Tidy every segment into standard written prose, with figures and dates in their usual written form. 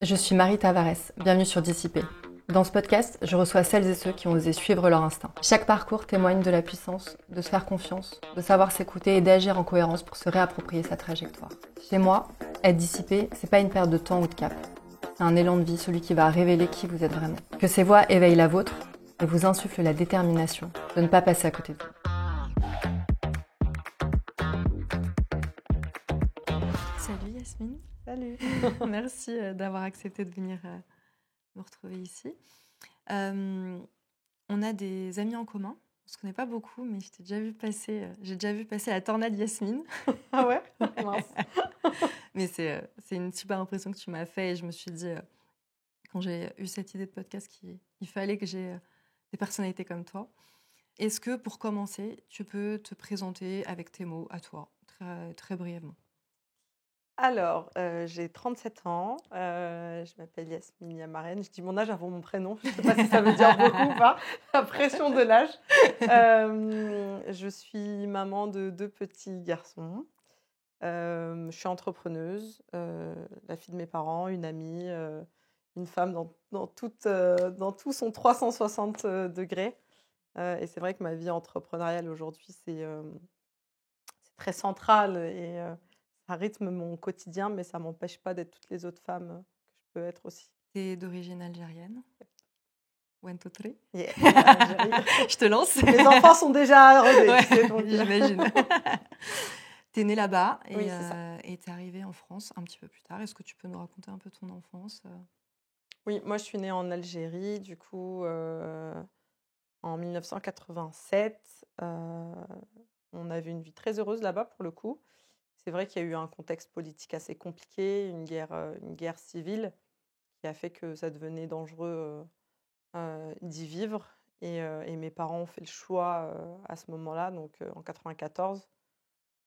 Je suis Marie Tavares, bienvenue sur Dissipé. Dans ce podcast, je reçois celles et ceux qui ont osé suivre leur instinct. Chaque parcours témoigne de la puissance, de se faire confiance, de savoir s'écouter et d'agir en cohérence pour se réapproprier sa trajectoire. Chez moi, être dissipé, c'est pas une perte de temps ou de cap. C'est un élan de vie, celui qui va révéler qui vous êtes vraiment. Que ces voix éveillent la vôtre et vous insufflent la détermination de ne pas passer à côté de vous. Salut Yasmine. Salut. Merci d'avoir accepté de venir me retrouver ici. On a des amis en commun. On se connaît pas beaucoup, mais j'ai déjà vu passer la tornade Yasmine. Ah ouais? Mince. Mais c'est une super impression que tu m'as fait et je me suis dit, quand j'ai eu cette idée de podcast, qu'il fallait que j'ai des personnalités comme toi. Est-ce que, pour commencer, tu peux te présenter avec tes mots à toi, très, très brièvement? Alors, j'ai 37 ans, je m'appelle Yasmine Yamarène. Je dis mon âge avant mon prénom, je ne sais pas si ça veut dire beaucoup ou pas, la pression de l'âge. Je suis maman de 2 petits garçons. Je suis entrepreneuse, la fille de mes parents, une amie, une femme dans tout son 360 degrés. Et c'est vrai que ma vie entrepreneuriale aujourd'hui, c'est très central et ça rythme mon quotidien, mais ça m'empêche pas d'être toutes les autres femmes que je peux être aussi. T'es d'origine algérienne? One, two, three. Yeah, Algérie. Je te lance. Les enfants sont déjà rodés, Ouais, tu sais, donc j'imagine. T'es née là-bas et Oui, c'est ça. t'es arrivée en France un petit peu plus tard. Est-ce que tu peux nous raconter un peu ton enfance? Oui, moi je suis née en Algérie, du coup, en 1987. On avait une vie très heureuse là-bas pour le coup. C'est vrai qu'il y a eu un contexte politique assez compliqué, une guerre civile qui a fait que ça devenait dangereux d'y vivre. Et mes parents ont fait le choix à ce moment-là, donc en 94,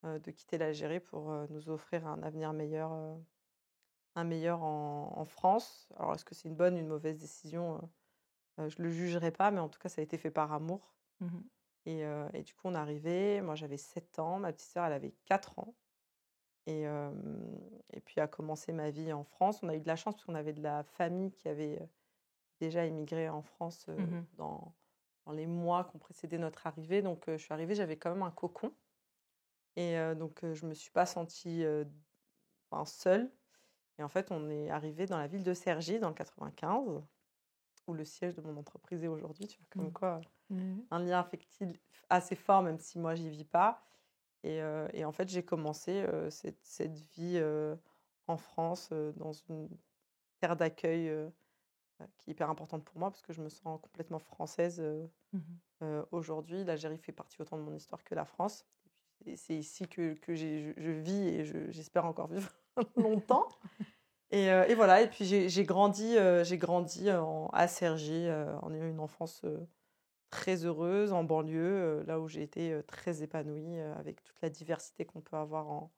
de quitter l'Algérie pour nous offrir un avenir meilleur, en France. Alors, est-ce que c'est une bonne ou une mauvaise décision? Je ne le jugerai pas, mais en tout cas, ça a été fait par amour. Mhm. Et du coup, on est arrivé. Moi, j'avais 7 ans. Ma petite sœur, elle avait 4 ans. Et puis, a commencé ma vie en France. On a eu de la chance parce qu'on avait de la famille qui avait déjà émigré en France dans les mois qui ont précédé notre arrivée. Donc, je suis arrivée, j'avais quand même un cocon. Et donc, je ne me suis pas sentie seule. Et en fait, on est arrivé dans la ville de Cergy, dans le 95, où le siège de mon entreprise est aujourd'hui. Tu vois, comme quoi, un lien affectif assez fort, même si moi, j'y vis pas. Et en fait, j'ai commencé cette vie en France, dans une terre d'accueil qui est hyper importante pour moi, parce que je me sens complètement française aujourd'hui. L'Algérie fait partie autant de mon histoire que la France. Et c'est ici que je vis et j'espère encore vivre longtemps. Et voilà, et puis j'ai grandi à Cergy, en ayant une enfance très heureuse, en banlieue, là où j'ai été très épanouie, avec toute la diversité qu'on peut avoir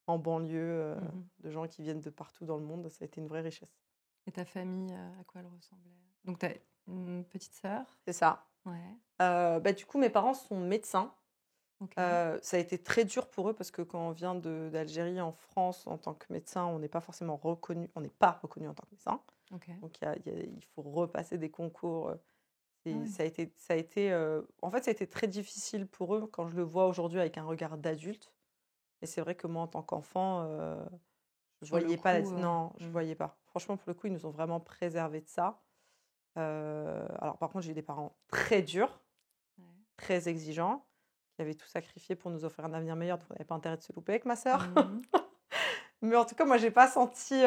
en banlieue, de gens qui viennent de partout dans le monde. Ça a été une vraie richesse. Et ta famille, à quoi elle ressemblait? Donc, tu as une petite sœur? C'est ça. Ouais. Du coup, mes parents sont médecins. Ok. Ça a été très dur pour eux parce que quand on vient d'Algérie en France en tant que médecin, on n'est pas forcément reconnu, on n'est pas reconnu en tant que médecin. Ok. Donc il faut repasser des concours. Ouais. Ça a été en fait, ça a été très difficile pour eux quand je le vois aujourd'hui avec un regard d'adulte. Et c'est vrai que moi, en tant qu'enfant, je Sur le voyais pas coup, non, je voyais pas. Franchement, pour le coup, ils nous ont vraiment préservés de ça. Alors par contre, j'ai eu des parents très durs, Ouais. très exigeants, qui avaient tout sacrifié pour nous offrir un avenir meilleur, donc on n'avait pas intérêt de se louper avec ma sœur. Mais en tout cas, moi, j'ai pas senti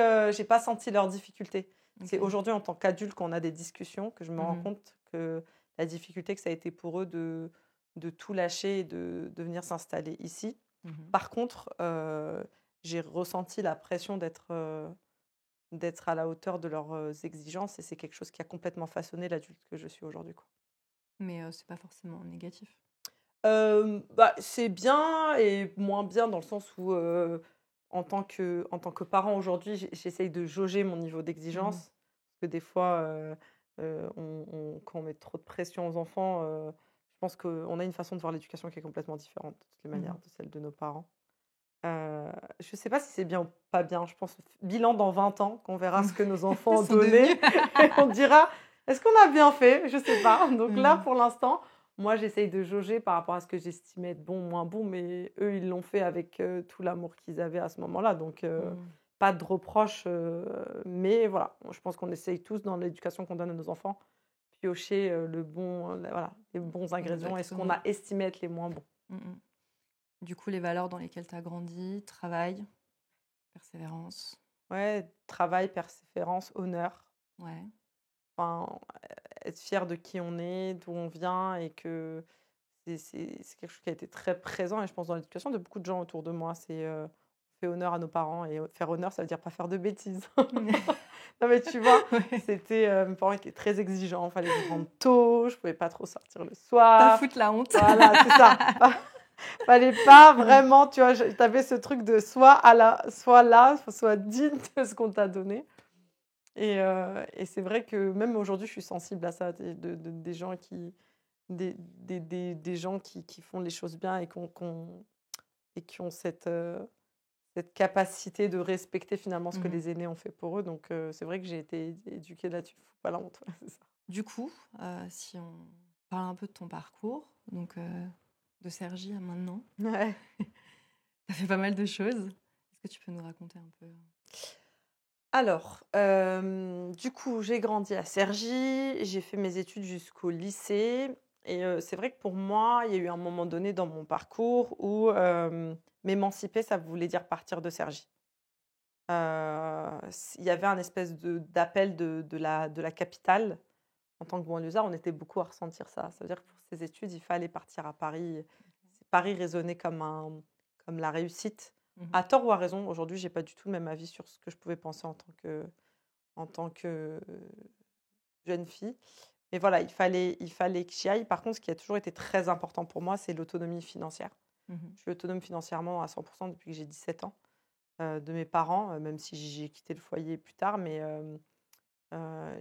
leurs difficultés. Ok. C'est aujourd'hui, en tant qu'adulte, qu'on a des discussions, que je me rends compte que la difficulté que ça a été pour eux de tout lâcher et de venir s'installer ici. Par contre, j'ai ressenti la pression d'être à la hauteur de leurs exigences, et c'est quelque chose qui a complètement façonné l'adulte que je suis aujourd'hui, quoi. Mais c'est pas forcément négatif. C'est bien et moins bien dans le sens où, en tant que parent aujourd'hui, j'essaye de jauger mon niveau d'exigence. Parce que des fois, quand on met trop de pression aux enfants, je pense qu'on a une façon de voir l'éducation qui est complètement différente, de toutes les manières, de celle de nos parents. Je sais pas si c'est bien ou pas bien. Je pense bilan dans 20 ans, qu'on verra ce que nos enfants ont Ils sont donné devenus. et on dira: «Est-ce qu'on a bien fait?» Je sais pas. Donc là, Mmh. pour l'instant, moi, j'essaye de jauger par rapport à ce que j'estimais être bon, moins bon, mais eux, ils l'ont fait avec, tout l'amour qu'ils avaient à ce moment-là. Donc Mmh. pas de reproches, mais voilà, je pense qu'on essaye tous dans l'éducation qu'on donne à nos enfants, piocher, le bon, voilà, les bons ingrédients et ce qu'on Exactement. a estimé être les moins bons. Mmh. Du coup, les valeurs dans lesquelles tu as grandi, travail, persévérance. Ouais, travail, persévérance, honneur, Ouais. enfin, être fier de qui on est, d'où on vient et que c'est quelque chose qui a été très présent et je pense dans l'éducation de beaucoup de gens autour de moi. C'est, on fait honneur à nos parents et faire honneur, ça veut dire pas faire de bêtises. Non mais tu vois? Ouais. C'était, mes parents étaient très exigeants, fallait que je rentre tôt, je pouvais pas trop sortir le Pas soir. foutre la honte. Voilà, c'est ça. Fallait pas Ouais. vraiment, tu vois? Tu avais ce truc de soit là, soit digne de ce qu'on t'a donné. Et c'est vrai que même aujourd'hui, je suis sensible à ça, des gens des gens qui font les choses bien et qui ont cette capacité de respecter finalement ce que Mmh. les aînés ont fait pour eux. Donc c'est vrai que j'ai été éduquée là-dessus. Faut pas la honte, ouais, c'est ça. Du coup, si on parle un peu de ton parcours, donc de Cergy à maintenant, Ouais. tu as fait pas mal de choses. Est-ce que tu peux nous raconter un peu? Alors, du coup, j'ai grandi à Cergy, j'ai fait mes études jusqu'au lycée et c'est vrai que pour moi, il y a eu un moment donné dans mon parcours où, m'émanciper, ça voulait dire partir de Cergy. Il y avait un espèce d'appel de la capitale. En tant que banlieusard, on était beaucoup à ressentir ça. Ça veut dire que pour ses études, il fallait partir à Paris. Paris résonnait comme la réussite. Mmh. À tort ou à raison, aujourd'hui, j'ai pas du tout le même avis sur ce que je pouvais penser en tant que jeune fille. Mais voilà, il fallait que j'y aille. Par contre, ce qui a toujours été très important pour moi, c'est l'autonomie financière. Mmh. Je suis autonome financièrement à 100% depuis que j'ai 17 ans, de mes parents, même si j'ai quitté le foyer plus tard. Mais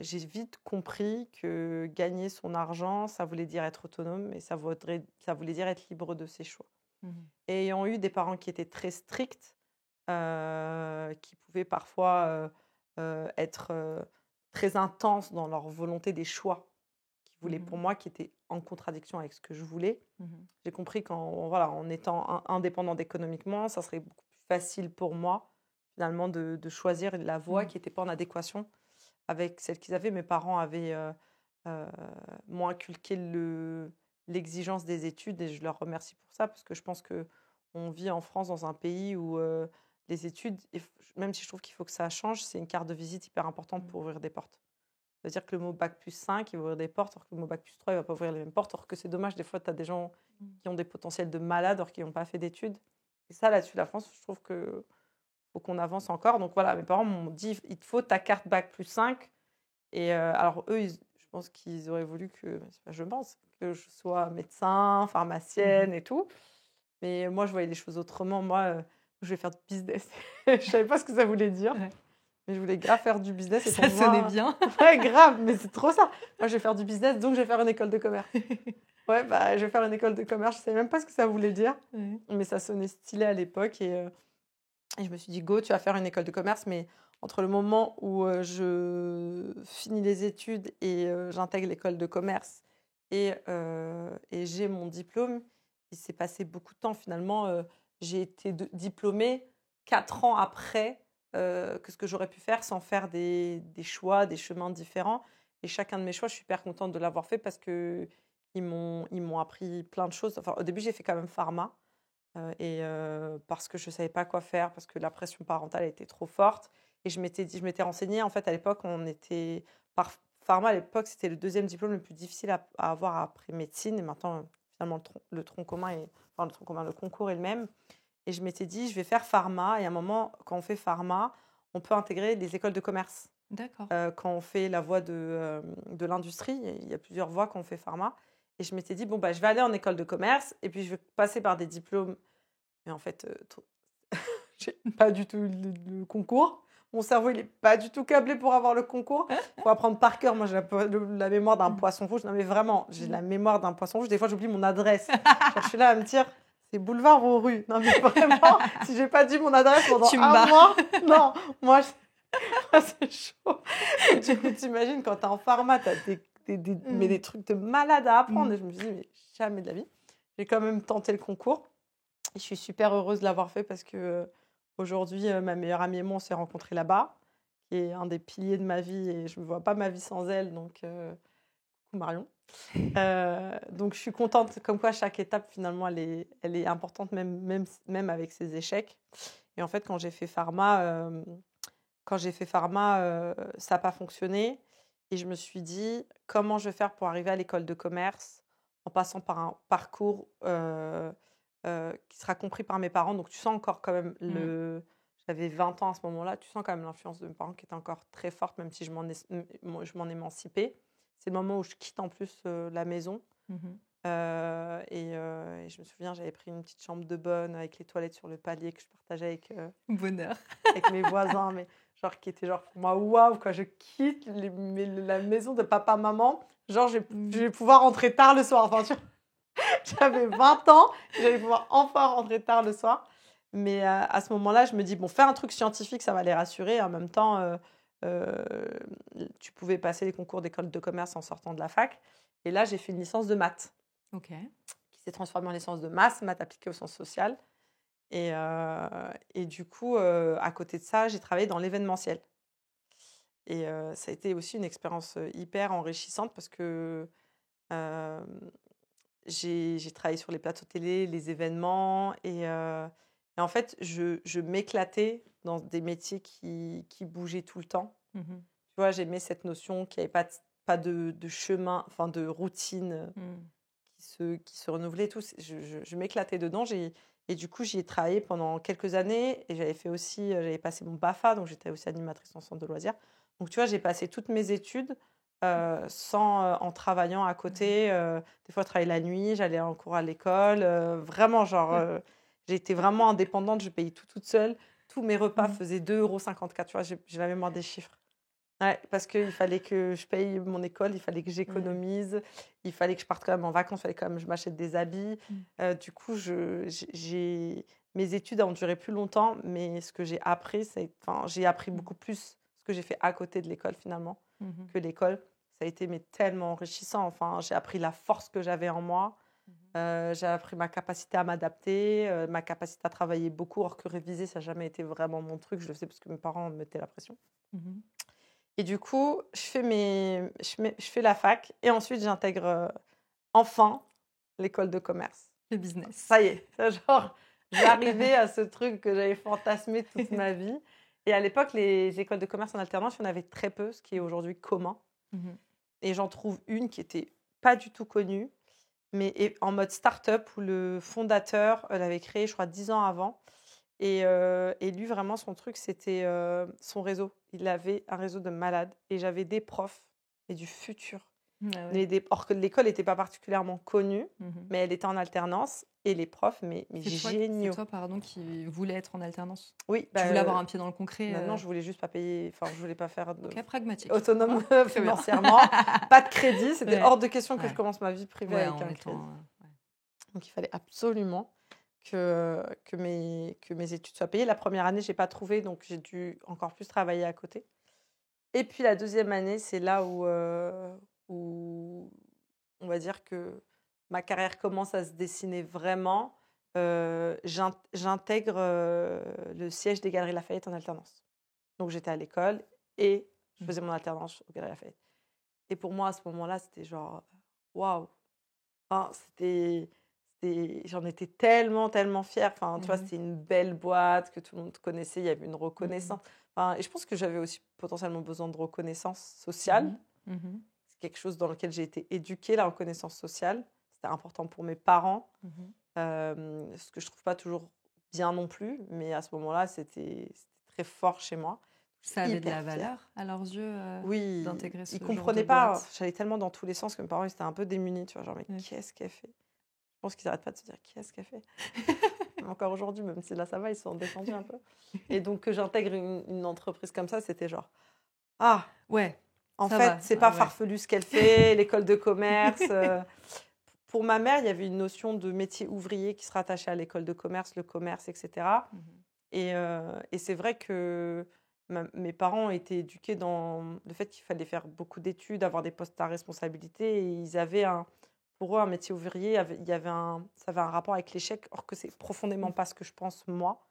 j'ai vite compris que gagner son argent, ça voulait dire être autonome et ça voulait dire être libre de ses choix. Mmh. Et ayant eu des parents qui étaient très stricts, qui pouvaient parfois, être, très intenses dans leur volonté des choix qu'ils voulaient Mmh. pour moi, qui étaient en contradiction avec ce que je voulais. Mmh. J'ai compris voilà, en étant indépendante économiquement, ça serait beaucoup plus facile pour moi, finalement, de choisir la voie Mmh. qui n'était pas en adéquation avec celle qu'ils avaient. Mes parents avaient, heu, m'ont inculqué l'exigence des études et je leur remercie pour ça parce que je pense qu'on vit en France dans un pays où, les études et même si je trouve qu'il faut que ça change, c'est une carte de visite hyper importante pour ouvrir des portes. C'est-à-dire que le mot bac+5, il va ouvrir des portes, alors que le mot bac+3, il va pas ouvrir les mêmes portes. Alors que c'est dommage, des fois, tu as des gens Mmh. qui ont des potentiels de malades alors qu'ils n'ont pas fait d'études. Et ça, là-dessus, la France, je trouve que faut qu'on avance encore. Donc voilà, mes parents m'ont dit: «Il te faut ta carte bac+5». Et alors eux, je pense qu'ils auraient voulu je pense, que je sois médecin, Mmh. pharmacienne et tout. Mais moi, je voyais les choses autrement. Moi, je vais faire du business. Je savais pas ce que ça voulait dire, Ouais. mais je voulais grave faire du business et pour Ça sonnait moi bien. ouais, grave, mais c'est trop ça. Moi, je vais faire du business, donc je vais faire une école de commerce. Ouais, bah, je vais faire une école de commerce. Je savais même pas ce que ça voulait dire, Ouais. mais ça sonnait stylé à l'époque et je me suis dit: «Go, tu vas faire une école de commerce», mais entre le moment où, je finis les études et j'intègre l'école de commerce et j'ai mon diplôme, il s'est passé beaucoup de temps. Finalement, j'ai été diplômée 4 ans après, que ce que j'aurais pu faire sans faire des choix, des chemins différents et chacun de mes choix, je suis hyper contente de l'avoir fait parce qu'ils m'ont appris plein de choses. Enfin, au début, j'ai fait quand même pharma. Parce que je ne savais pas quoi faire, parce que la pression parentale était trop forte et je m'étais renseignée. En fait, à l'époque, on était pharma à l'époque, c'était le deuxième diplôme le plus difficile à avoir après médecine et maintenant, finalement, le tronc commun le tronc commun, le concours est le même et je m'étais dit: «Je vais faire pharma» et à un moment, quand on fait pharma, on peut intégrer des écoles de commerce. D'accord. Quand on fait la voie de l'industrie, il y a plusieurs voies quand on fait pharma et je m'étais dit: «Bon, bah, je vais aller en école de commerce et puis je vais passer par des diplômes». Et en fait, j'ai pas du tout eu le concours. Mon cerveau, il est pas du tout câblé pour avoir le concours. Il faut apprendre par cœur. Moi, j'ai la mémoire d'un Mmh. poisson rouge. Non, mais vraiment, j'ai Mmh. la mémoire d'un poisson rouge. Des fois, j'oublie mon adresse. Genre, je suis là à me dire: C'est boulevard aux rues. Non, mais vraiment, si j'ai pas dit mon adresse pendant Tu me un bats. mois, non, moi, c'est chaud. Et du coup, t'imagines, quand t'es en pharma, t'as des trucs de malade à apprendre. Et je me suis dit, mais jamais de la vie. J'ai quand même tenté le concours. Et je suis super heureuse de l'avoir fait parce que aujourd'hui, ma meilleure amie et moi, on s'est rencontrés là-bas, qui est un des piliers de ma vie et je ne me vois pas ma vie sans elle. Donc, coucou Marion. Donc, je suis contente. Comme quoi, chaque étape, finalement, elle est importante, même avec ses échecs. Et en fait, quand j'ai fait pharma, ça n'a pas fonctionné. Et je me suis dit, comment je vais faire pour arriver à l'école de commerce en passant par un parcours qui sera compris par mes parents. Donc, tu sens encore quand même J'avais 20 ans à ce moment-là. Tu sens quand même l'influence de mes parents qui était encore très forte, même si je m'en émancipais. C'est le moment où je quitte en plus la maison. Et je me souviens, j'avais pris une petite chambre de bonne avec les toilettes sur le palier que je partageais avec, Bonheur. avec mes voisins. Mais genre, qui était genre pour moi, waouh, quoi, je quitte la maison de papa-maman. Genre, je vais pouvoir rentrer tard le soir. Enfin, tu vois, j'avais 20 ans, j'allais pouvoir enfin rentrer tard le soir. Mais à ce moment-là, je me dis, bon, faire un truc scientifique, ça va les rassurer. En même temps, tu pouvais passer les concours d'école de commerce en sortant de la fac. Et là, j'ai fait une licence de maths. Qui s'est transformée en licence de maths appliquée aux sciences sociales. Et du coup, à côté de ça, j'ai travaillé dans l'événementiel. Et ça a été aussi une expérience hyper enrichissante parce que j'ai travaillé sur les plateaux télé, les événements. Et en fait, je m'éclatais dans des métiers qui bougeaient tout le temps. Tu vois, j'aimais cette notion qu'il n'y avait pas de chemin, enfin de routine qui se renouvelait. Tout. Je m'éclatais dedans. Et du coup, j'y ai travaillé pendant quelques années. Et j'avais passé mon BAFA, donc j'étais aussi animatrice en centre de loisirs. Donc, tu vois, j'ai passé toutes mes études en travaillant à côté. Des fois, je travaillais la nuit, j'allais en cours à l'école. Vraiment, genre, j'ai été vraiment indépendante. Je payais tout toute seule. Tous mes repas faisaient 2,54 €. Tu vois, j'ai la mémoire des chiffres. Ouais, parce qu'il fallait que je paye mon école, il fallait que j'économise, il fallait que je parte quand même en vacances, il fallait quand même que je m'achète des habits. Du coup, mes études ont duré plus longtemps, mais ce que j'ai appris, j'ai appris beaucoup plus ce que j'ai fait à côté de l'école finalement que l'école. Ça a été tellement enrichissant. Enfin, j'ai appris la force que j'avais en moi. J'ai appris ma capacité à m'adapter, ma capacité à travailler beaucoup, alors que réviser, ça n'a jamais été vraiment mon truc. Je le sais parce que mes parents me mettaient la pression. Et du coup, je fais la fac et ensuite j'intègre enfin l'école de commerce. Le business. Ça y est, genre, j'arrivais à ce truc que j'avais fantasmé toute ma vie. Et à l'époque, les écoles de commerce en alternance, il y en avait très peu, ce qui est aujourd'hui commun. Et j'en trouve une qui n'était pas du tout connue, mais en mode start-up où le fondateur l'avait créé, je crois, 10 ans avant. Et lui, vraiment, son truc, c'était son réseau. Il avait un réseau de malades. Et j'avais des profs, et du futur. Or que l'école n'était pas particulièrement connue, mais elle était en alternance. Et les profs, mais géniaux. C'est toi, pardon, qui voulais être en alternance. Oui. Tu voulais avoir un pied dans le concret. Non, je voulais juste pas payer. Enfin, je voulais pas faire pragmatique. Autonome financièrement. Pas de crédit. C'était hors de question que je commence ma vie privée avec un crédit. Donc, il fallait absolument que mes études soient payées. La première année, je n'ai pas trouvé, donc j'ai dû encore plus travailler à côté. Et puis la deuxième année, c'est là où on va dire que ma carrière commence à se dessiner vraiment. J'intègre le siège des Galeries Lafayette en alternance. Donc j'étais à l'école et je faisais mon alternance aux Galeries Lafayette. Et pour moi, à ce moment-là, c'était genre, waouh! Enfin, j'en étais tellement, tellement fière. Enfin, tu vois, c'était une belle boîte que tout le monde connaissait. Il y avait une reconnaissance. Enfin, et je pense que j'avais aussi potentiellement besoin de reconnaissance sociale. C'est quelque chose dans lequel j'ai été éduquée, la reconnaissance sociale. C'était important pour mes parents. Ce que je ne trouve pas toujours bien non plus. Mais à ce moment-là, c'était très fort chez moi. Ça avait de la valeur à leurs yeux d'intégrer ce genre de boîte. Ils ne comprenaient pas. J'allais tellement dans tous les sens que mes parents étaient un peu démunis. Tu vois, genre, mais qu'est-ce qu'elle fait? Je pense qu'ils n'arrêtent pas de se dire qu'est-ce qu'elle fait. Encore aujourd'hui, même si là ça va, ils se sont défendus un peu. Et donc que j'intègre une entreprise comme ça, c'était genre en fait, c'est pas farfelu ce qu'elle fait, l'école de commerce. pour ma mère, il y avait une notion de métier ouvrier qui se rattachait à l'école de commerce, le commerce, etc. Et c'est vrai que mes parents ont été éduqués dans le fait qu'il fallait faire beaucoup d'études, avoir des postes à responsabilité. Et ils avaient pour eux, un métier ouvrier, ça avait un rapport avec l'échec, or que c'est profondément pas ce que je pense, moi.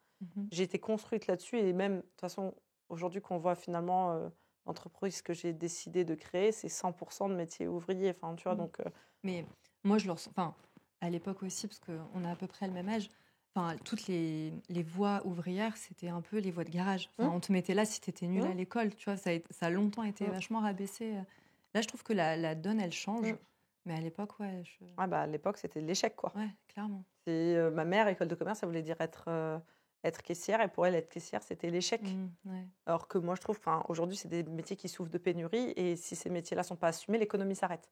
J'ai été construite là-dessus. Et même, de toute façon, aujourd'hui, qu'on voit finalement l'entreprise que j'ai décidé de créer, c'est 100% de métier ouvrier. Enfin, tu vois, donc... Mais moi, je le ressens... Enfin, à l'époque aussi, parce qu'on a à peu près le même âge, enfin, toutes les voies ouvrières, c'était un peu les voies de garage. Enfin, on te mettait là si tu étais nul à l'école. Tu vois, ça a longtemps été vachement rabaissé. Là, je trouve que la donne, elle change. Mais à l'époque, ouais. À l'époque, c'était l'échec, quoi. Ouais, clairement. Ma mère, école de commerce, ça voulait dire être caissière. Et pour elle, être caissière, c'était l'échec. Ouais. Alors que moi, je trouve, aujourd'hui, c'est des métiers qui souffrent de pénurie. Et si ces métiers-là ne sont pas assumés, l'économie s'arrête.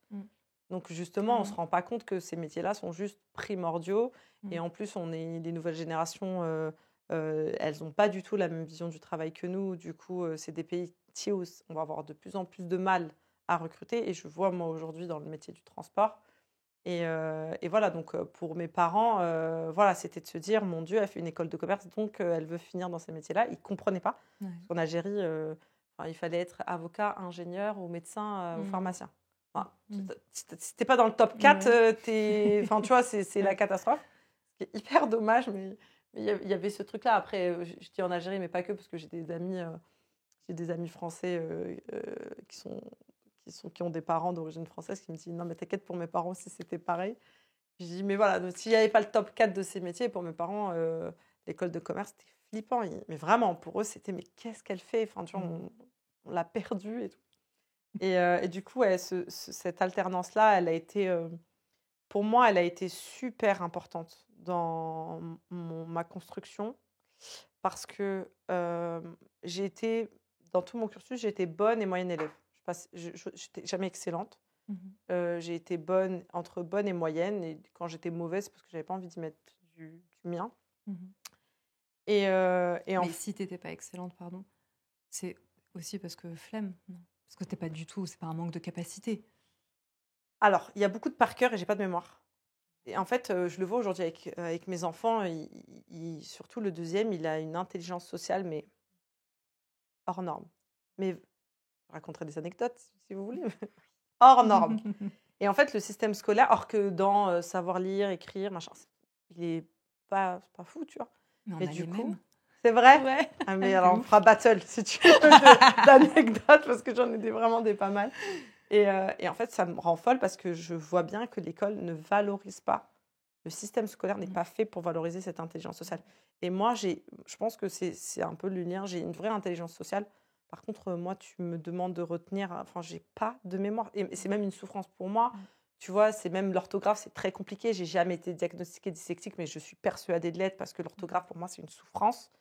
Donc, justement, on ne se rend pas compte que ces métiers-là sont juste primordiaux. Et en plus, les nouvelles générations, elles n'ont pas du tout la même vision du travail que nous. Du coup, c'est des métiers où on va avoir de plus en plus de mal à recruter. Et je vois, moi, aujourd'hui, dans le métier du transport. Et voilà, donc pour mes parents, voilà, c'était de se dire, mon Dieu, elle fait une école de commerce, donc elle veut finir dans ces métiers-là. Ils ne comprenaient pas. Parce qu'en Algérie, il fallait être avocat, ingénieur ou médecin ou pharmacien. Si t'es pas dans le top 4, tu vois, c'est la catastrophe. Ce qui est hyper dommage, mais il y avait ce truc-là. Après, je dis en Algérie, mais pas que, parce que j'ai des amis français qui ont des parents d'origine française qui me disent non mais t'inquiète, pour mes parents aussi c'était pareil. Je dis mais voilà, s'il n'y avait pas le top 4 de ces métiers, pour mes parents l'école de commerce c'était flippant, mais vraiment pour eux c'était mais qu'est-ce qu'elle fait, enfin tu vois, on l'a perdue et tout. Et du coup cette alternance là, elle a été pour moi elle a été super importante dans ma construction, parce que j'ai été dans tout mon cursus, j'ai été bonne et moyenne élève. Je n'étais jamais excellente. J'ai été entre bonne et moyenne. Et quand j'étais mauvaise, c'est parce que je n'avais pas envie d'y mettre du mien. Mais si tu n'étais pas excellente, pardon, c'est aussi parce que flemme, non? Parce que tu n'es pas du tout, c'est pas un manque de capacité. Alors, il y a beaucoup de par cœur et j'ai pas de mémoire. Et en fait, je le vois aujourd'hui avec mes enfants. Surtout le deuxième, il a une intelligence sociale, mais hors norme. Mais je raconterai des anecdotes, si vous voulez. Hors norme. Et en fait, le système scolaire, or que dans savoir lire, écrire, machin, il est pas fou, tu vois. Mais du coup, c'est vrai. Ouais. Ah, mais alors, on fera battle, si tu veux, d'anecdotes, parce que j'en ai vraiment des pas mal. Et en fait, ça me rend folle parce que je vois bien que l'école ne valorise pas. Le système scolaire n'est pas fait pour valoriser cette intelligence sociale. Et moi, je pense que c'est un peu le lien. J'ai une vraie intelligence sociale. Par contre, moi, tu me demandes de retenir... Enfin, je n'ai pas de mémoire. Et c'est même une souffrance pour moi. Tu vois, c'est même l'orthographe, c'est très compliqué. Je n'ai jamais été diagnostiquée dyslexique, mais je suis persuadée de l'être parce que l'orthographe, pour moi, c'est une souffrance.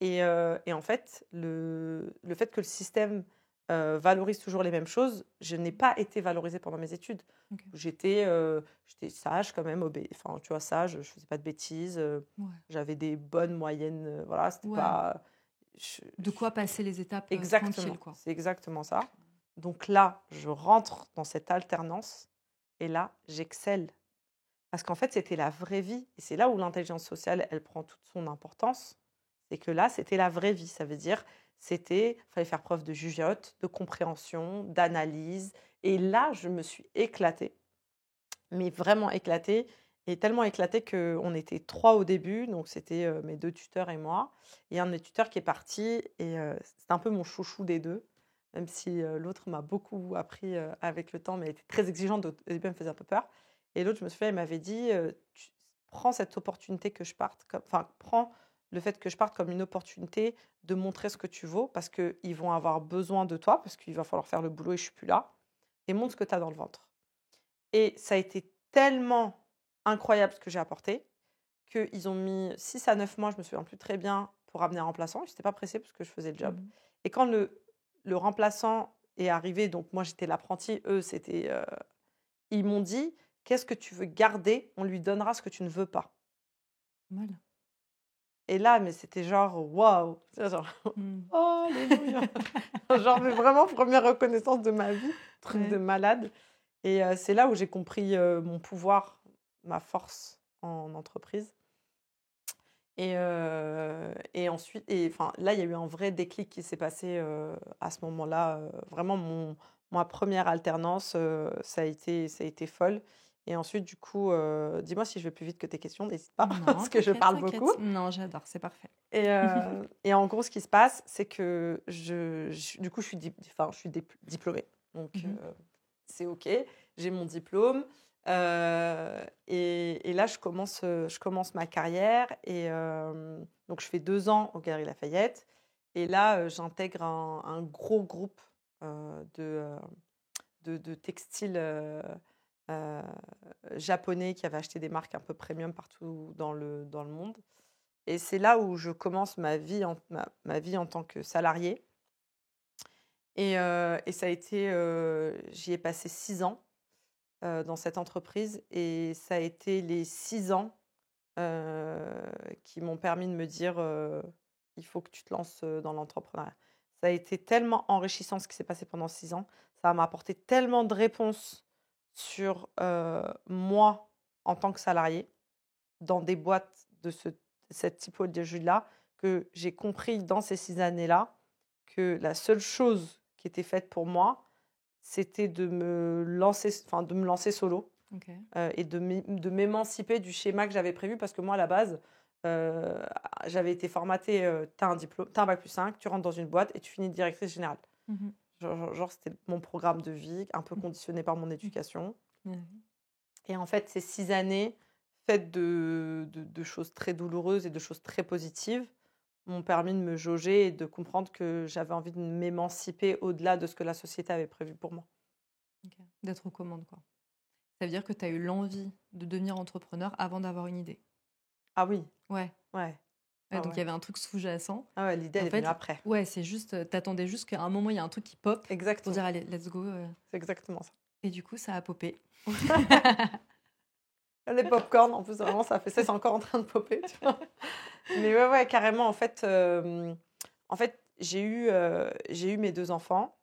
Et en fait, le fait que le système valorise toujours les mêmes choses, je n'ai pas été valorisée pendant mes études. J'étais sage quand même, enfin, tu vois, sage, je ne faisais pas de bêtises. J'avais des bonnes moyennes. Voilà, c'était pas... De quoi passer les étapes tranquilles, quoi. C'est exactement ça. Donc là, je rentre dans cette alternance et là, j'excelle. Parce qu'en fait, c'était la vraie vie. Et c'est là où l'intelligence sociale, elle prend toute son importance. C'est que là, c'était la vraie vie. Ça veut dire, fallait faire preuve de jugeote, de compréhension, d'analyse. Et là, je me suis éclatée. Mais vraiment éclatée. Et tellement éclatée qu'on était 3 au début. Donc, c'était mes 2 tuteurs et moi. Et un de mes tuteurs qui est parti. Et c'était un peu mon chouchou des deux. Même si l'autre m'a beaucoup appris avec le temps. Mais elle était très exigeante. Au début, elle me faisait un peu peur. Et l'autre, je me souviens, elle m'avait dit, prends cette opportunité que je parte. Prends le fait que je parte comme une opportunité de montrer ce que tu vaux, parce qu'ils vont avoir besoin de toi, parce qu'il va falloir faire le boulot et je ne suis plus là. Et montre ce que tu as dans le ventre. Et ça a été tellement incroyable ce que j'ai apporté, qu'ils ont mis 6 à 9 mois, je me souviens plus très bien, pour amener un remplaçant. Je n'étais pas pressée parce que je faisais le job. Et quand le remplaçant est arrivé, donc moi j'étais l'apprentie, eux c'était... ils m'ont dit, qu'est-ce que tu veux garder? On lui donnera ce que tu ne veux pas. Mal. Et là, mais c'était genre, waouh! Genre, oh, alléluia! Genre, mais vraiment, première reconnaissance de ma vie, truc de malade. Et c'est là où j'ai compris mon pouvoir ma force en entreprise. Et ensuite, là, il y a eu un vrai déclic qui s'est passé à ce moment-là. Vraiment, ma première alternance, ça a été folle. Et ensuite, du coup, dis-moi si je vais plus vite que tes questions, n'hésite pas, Non, parce que je parle beaucoup. Non, j'adore, c'est parfait. Et en gros, ce qui se passe, c'est que du coup, je suis diplômée. Donc, c'est OK. J'ai mon diplôme. Et là, je commence ma carrière. Et donc, je fais 2 ans aux Galeries Lafayette. Et là, j'intègre un gros groupe de textiles japonais qui avaient acheté des marques un peu premium partout dans le monde. Et c'est là où je commence ma vie en tant que salariée. Et ça a été, j'y ai passé 6 ans dans cette entreprise. Et ça a été les 6 ans qui m'ont permis de me dire il faut que tu te lances dans l'entrepreneuriat. Ça a été tellement enrichissant ce qui s'est passé pendant 6 ans. Ça m'a apporté tellement de réponses sur moi en tant que salariée dans des boîtes de cette typologie-là, que j'ai compris dans ces 6 années-là que la seule chose qui était faite pour moi, c'était de me lancer solo. Okay. Et de m'émanciper du schéma que j'avais prévu, parce que moi, à la base, j'avais été formatée, tu as un diplôme, tu as un bac+5, tu rentres dans une boîte et tu finis directrice générale. Genre, c'était mon programme de vie, un peu conditionné par mon éducation. Et en fait, ces 6 années faites de choses très douloureuses et de choses très positives m'ont permis de me jauger et de comprendre que j'avais envie de m'émanciper au-delà de ce que la société avait prévu pour moi. Okay. D'être aux commandes, quoi. Ça veut dire que tu as eu l'envie de devenir entrepreneur avant d'avoir une idée. Ah oui. Ouais. Donc, il y avait un truc sous-jacent. Ah ouais, l'idée, elle est venue après. Ouais, c'est juste, t'attendais juste qu'à un moment, il y a un truc qui pop. Exactement. Pour dire, allez, let's go. C'est exactement ça. Et du coup, ça a popé. Les pop-corn, en plus, vraiment, ça fait ça, c'est encore en train de popper. Tu vois. Mais ouais, carrément, en fait, j'ai eu mes 2 enfants.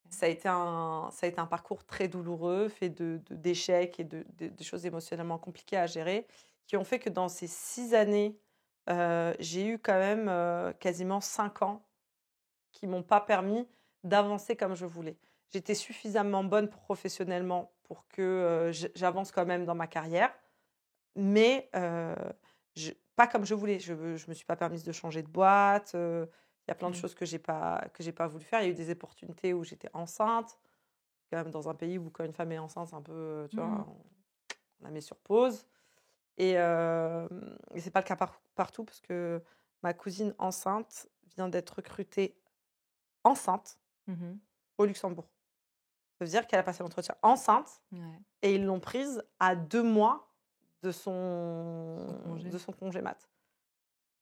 Ça a été un parcours très douloureux, fait d'échecs et de choses émotionnellement compliquées à gérer, qui ont fait que dans ces 6 années, j'ai eu quand même quasiment 5 ans qui ne m'ont pas permis d'avancer comme je voulais. J'étais suffisamment bonne professionnellement pour que j'avance quand même dans ma carrière, mais pas comme je voulais. Je ne me suis pas permise de changer de boîte. Il y a plein de choses que j'ai pas voulu faire. Il y a eu des opportunités où j'étais enceinte, quand même dans un pays où quand une femme est enceinte, c'est un peu, tu vois, on la met sur pause. Et c'est pas le cas partout, parce que ma cousine enceinte vient d'être recrutée enceinte au Luxembourg. Ça veut dire qu'elle a passé l'entretien enceinte et ils l'ont prise à 2 mois de son congé mat.